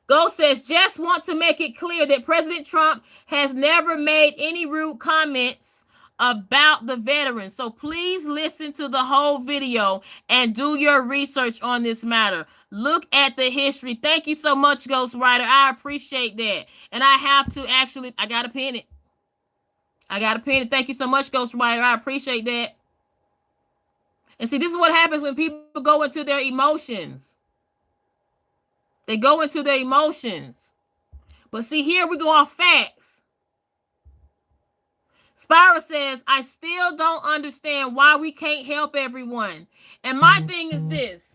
S1: Go says, just want to make it clear that President Trump has never made any rude comments about the veterans. So please listen to the whole video and do your research on this matter. Look at the history. Thank you so much, Ghost Rider. I appreciate that. And I have to I got to pin it. Thank you so much, Ghost Rider. I appreciate that. And see, this is what happens when people go into their emotions. They go into their emotions. But see, here we go off facts. Spyra says, I still don't understand why we can't help everyone. And my thing is this.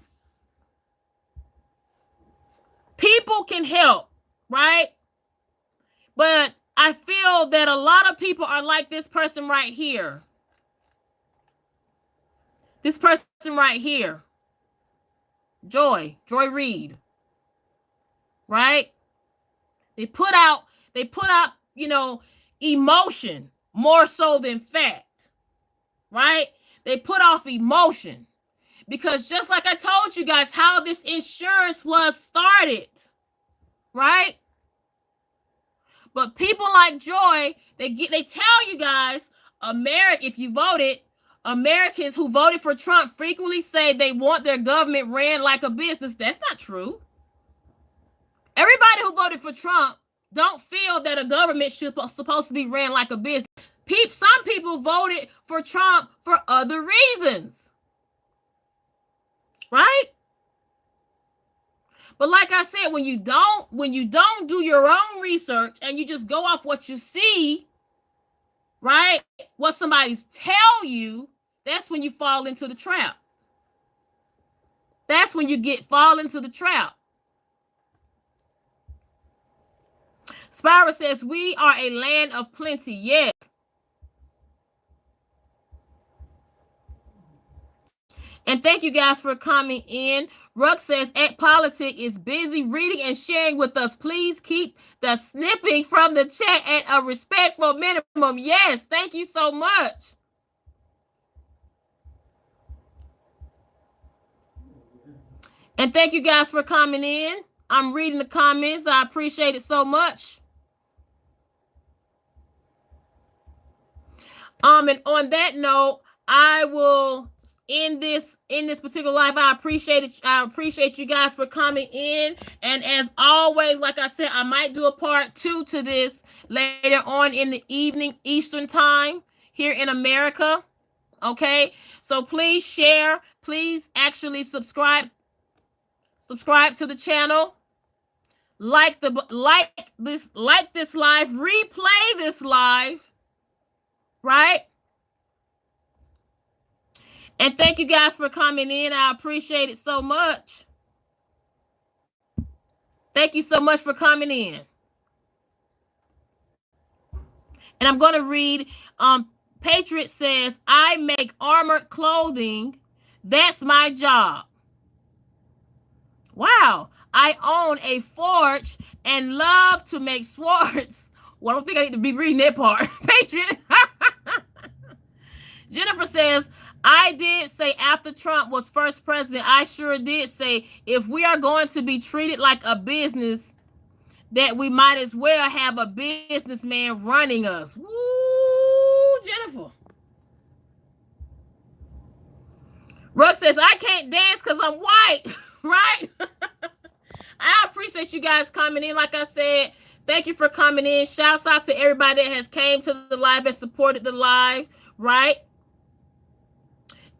S1: People can help, right? But I feel that a lot of people are like this person right here. This person right here. Joy Reid. Right? They put out, emotion more so than fact. Right? They put off emotion. Because just like I told you guys how this insurance was started. Right? But people like Joy, they tell you guys, if you voted, Americans who voted for Trump frequently say they want their government ran like a business. That's not true. Everybody who voted for Trump don't feel that a government supposed to be ran like a business. Some people voted for Trump for other reasons. Right? But like I said, when you don't do your own research and you just go off what you see, right? What somebody's tell you, that's when you fall into the trap. That's when you fall into the trap. Spira says, we are a land of plenty. Yes. And thank you guys for coming in. Ruck says, at Politic is busy reading and sharing with us. Please keep the snipping from the chat at a respectful minimum. Yes, thank you so much. And thank you guys for coming in. I'm reading the comments. I appreciate it so much. And on that note, I will end this particular live. I appreciate it. I appreciate you guys for coming in. And as always, like I said, I might do a part 2 to this later on in the evening, Eastern time here in America. Okay. So please share. Please actually subscribe to the channel. Like this live, replay this live. Right? And thank you guys for coming in. I appreciate it so much. Thank you so much for coming in. And I'm going to read, Patriot says, I make armored clothing. That's my job. Wow. I own a forge and love to make swords. Well, I don't think I need to be reading that part. Patriot. Jennifer says, I did say after Trump was first president, I sure did say if we are going to be treated like a business, that we might as well have a businessman running us. Woo, Jennifer. Ruck says, I can't dance because I'm white. Right? I appreciate you guys coming in. Like I said, thank you for coming in. Shouts out to everybody that has came to the live and supported the live. Right?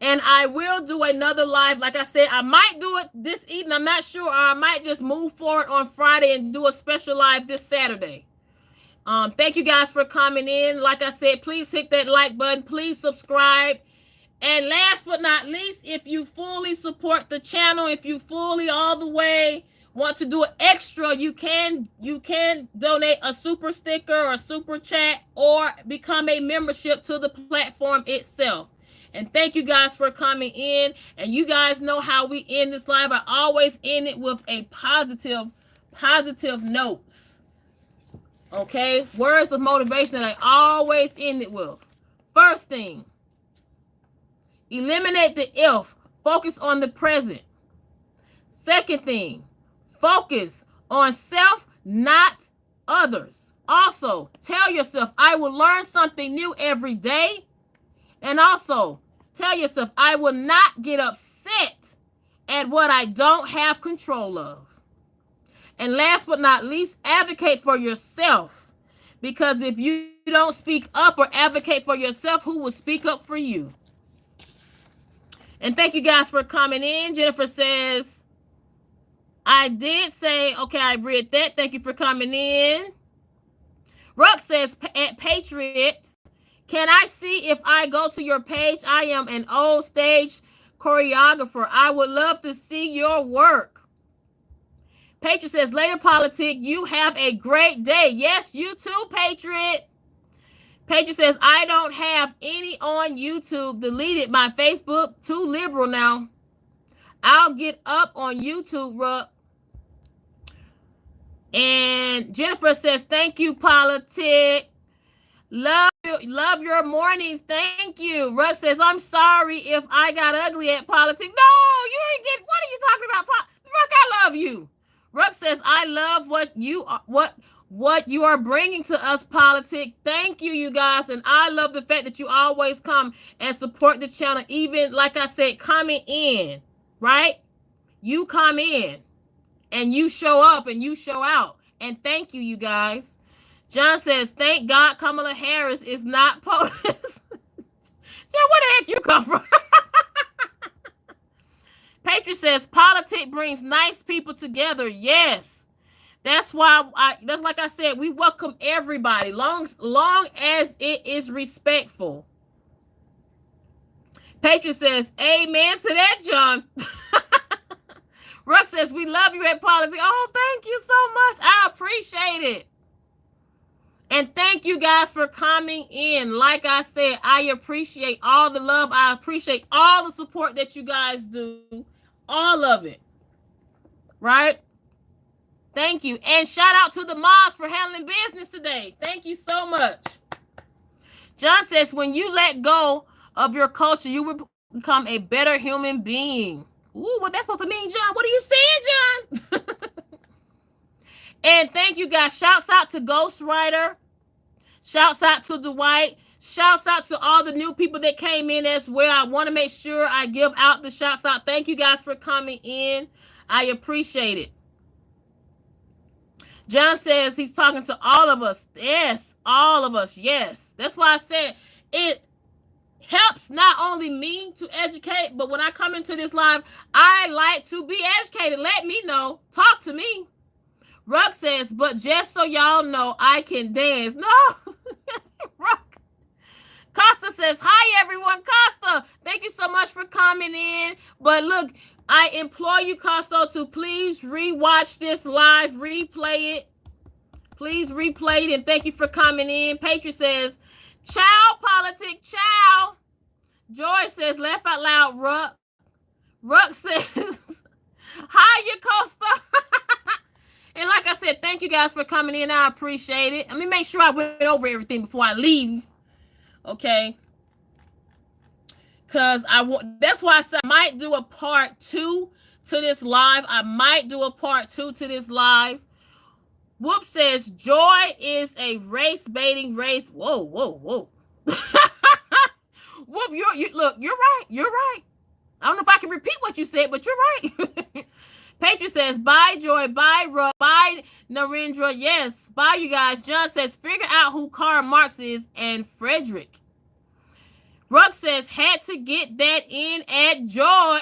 S1: And I will do another live. Like I said, I might do it this evening. I'm not sure. Or I might just move forward on Friday and do a special live this Saturday. Thank you guys for coming in. Like I said, please hit that like button. Please subscribe. And last but not least, if you fully support the channel, if you fully all the way want to do an extra, you can donate a super sticker or a super chat or become a membership to the platform itself. And thank you guys for coming in. And you guys know how we end this live. I always end it with a positive notes. Okay? Words of motivation that I always end it with. First thing, eliminate the if. Focus on the present. Second thing, focus on self, not others. Also, tell yourself, I will learn something new every day. And also, tell yourself, I will not get upset at what I don't have control of. And last but not least, advocate for yourself. Because if you don't speak up or advocate for yourself, who will speak up for you? And thank you guys for coming in. Jennifer says, I did say, okay, I read that. Thank you for coming in. Ruck says, at Patriot, can I see if I go to your page? I am an old stage choreographer. I would love to see your work. Patriot says, later politic, you have a great day. Yes, you too, Patriot. Patriot says, I don't have any on YouTube. Deleted my Facebook. Too liberal now. I'll get up on YouTube, Ruck. And Jennifer says, thank you, politic. Love your mornings. Thank you. Ruck says, I'm sorry if I got ugly at politics. No, you ain't get. What are you talking about? Ruck, I love you. Ruck says, I love what you are bringing to us, politic. Thank you, you guys. And I love the fact that you always come and support the channel. Even, like I said, coming in, right? You come in and you show up and you show out. And thank you, you guys. John says, thank God Kamala Harris is not POTUS. Yeah, where the heck you come from? Patriot says, politics brings nice people together. Yes. That's why, that's like I said, we welcome everybody, long as it is respectful. Patriot says, amen to that, John. Ruck says, we love you at politics. Oh, thank you so much. I appreciate it. And thank you guys for coming in. Like I said, I appreciate all the love. I appreciate all the support that you guys do. All of it. Right? Thank you. And shout out to the moms for handling business today. Thank you so much. John says, when you let go of your culture, you will become a better human being. Ooh, what that's supposed to mean, John? What are you saying, John? And thank you guys. Shouts out to Ghostwriter. Shouts out to Dwight. Shouts out to all the new people that came in as well. I want to make sure I give out the shouts out. Thank you guys for coming in. I appreciate it. John says he's talking to all of us. Yes, all of us. Yes. That's why I said it helps not only me to educate, but when I come into this live, I like to be educated. Let me know. Talk to me. Ruck says, but just so y'all know, I can dance. No. Ruck. Costa says, hi, everyone. Costa, thank you so much for coming in. But look, I implore you, Costa, to please rewatch this live, replay it. Please replay it, and thank you for coming in. Patriot says, ciao, politic, ciao. Joy says, laugh out loud, Ruck. Ruck says, hi, you Costa. And like I said, thank you guys for coming in. I appreciate it. Let me make sure I went over everything before I leave. Okay. Because that's why I said I might do a part 2 to this live. I might do a part 2 to this live. Whoop says, Joy is a race-baiting race. Whoa, whoa, whoa. Whoop, look, you're right. You're right. I don't know if I can repeat what you said, but you're right. Patriot says, bye, Joy, bye, Ruck, bye, Narendra. Yes, bye, you guys. John says, figure out who Karl Marx is and Frederick. Ruck says, had to get that in at Joy.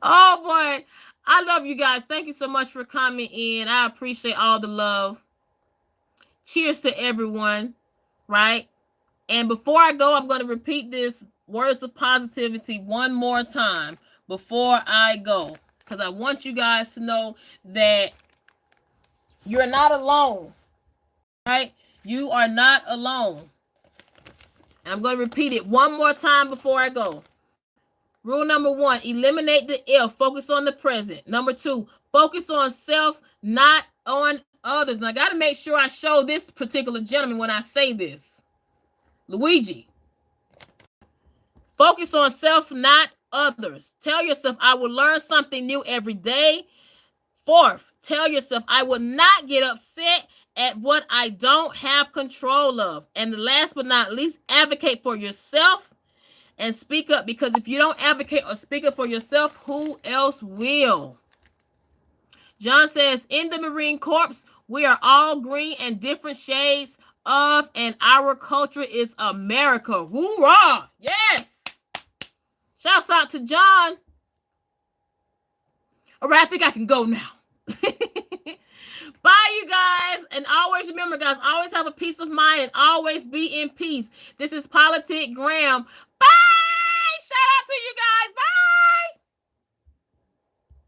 S1: Oh, boy. I love you guys. Thank you so much for coming in. I appreciate all the love. Cheers to everyone, right? And before I go, I'm going to repeat this words of positivity one more time before I go, because I want you guys to know that you're not alone, right? You are not alone. And I'm going to repeat it one more time before I go. Rule number 1, eliminate the if, focus on the present. Number 2, focus on self, not on others. And I got to make sure I show this particular gentleman when I say this. Luigi. Focus on self, not others. Tell yourself, I will learn something new every day. 4th, tell yourself, I will not get upset at what I don't have control of. And last but not least, advocate for yourself and speak up, because if you don't advocate or speak up for yourself, who else will? John says, in the Marine Corps, we are all green and different shades of, and our culture is America. Hoorah! Yes! Shouts out to John. All right, I think I can go now. Bye, you guys. And always remember, guys, always have a peace of mind and always be in peace. This is Politic Graham. Bye! Shout out to you guys.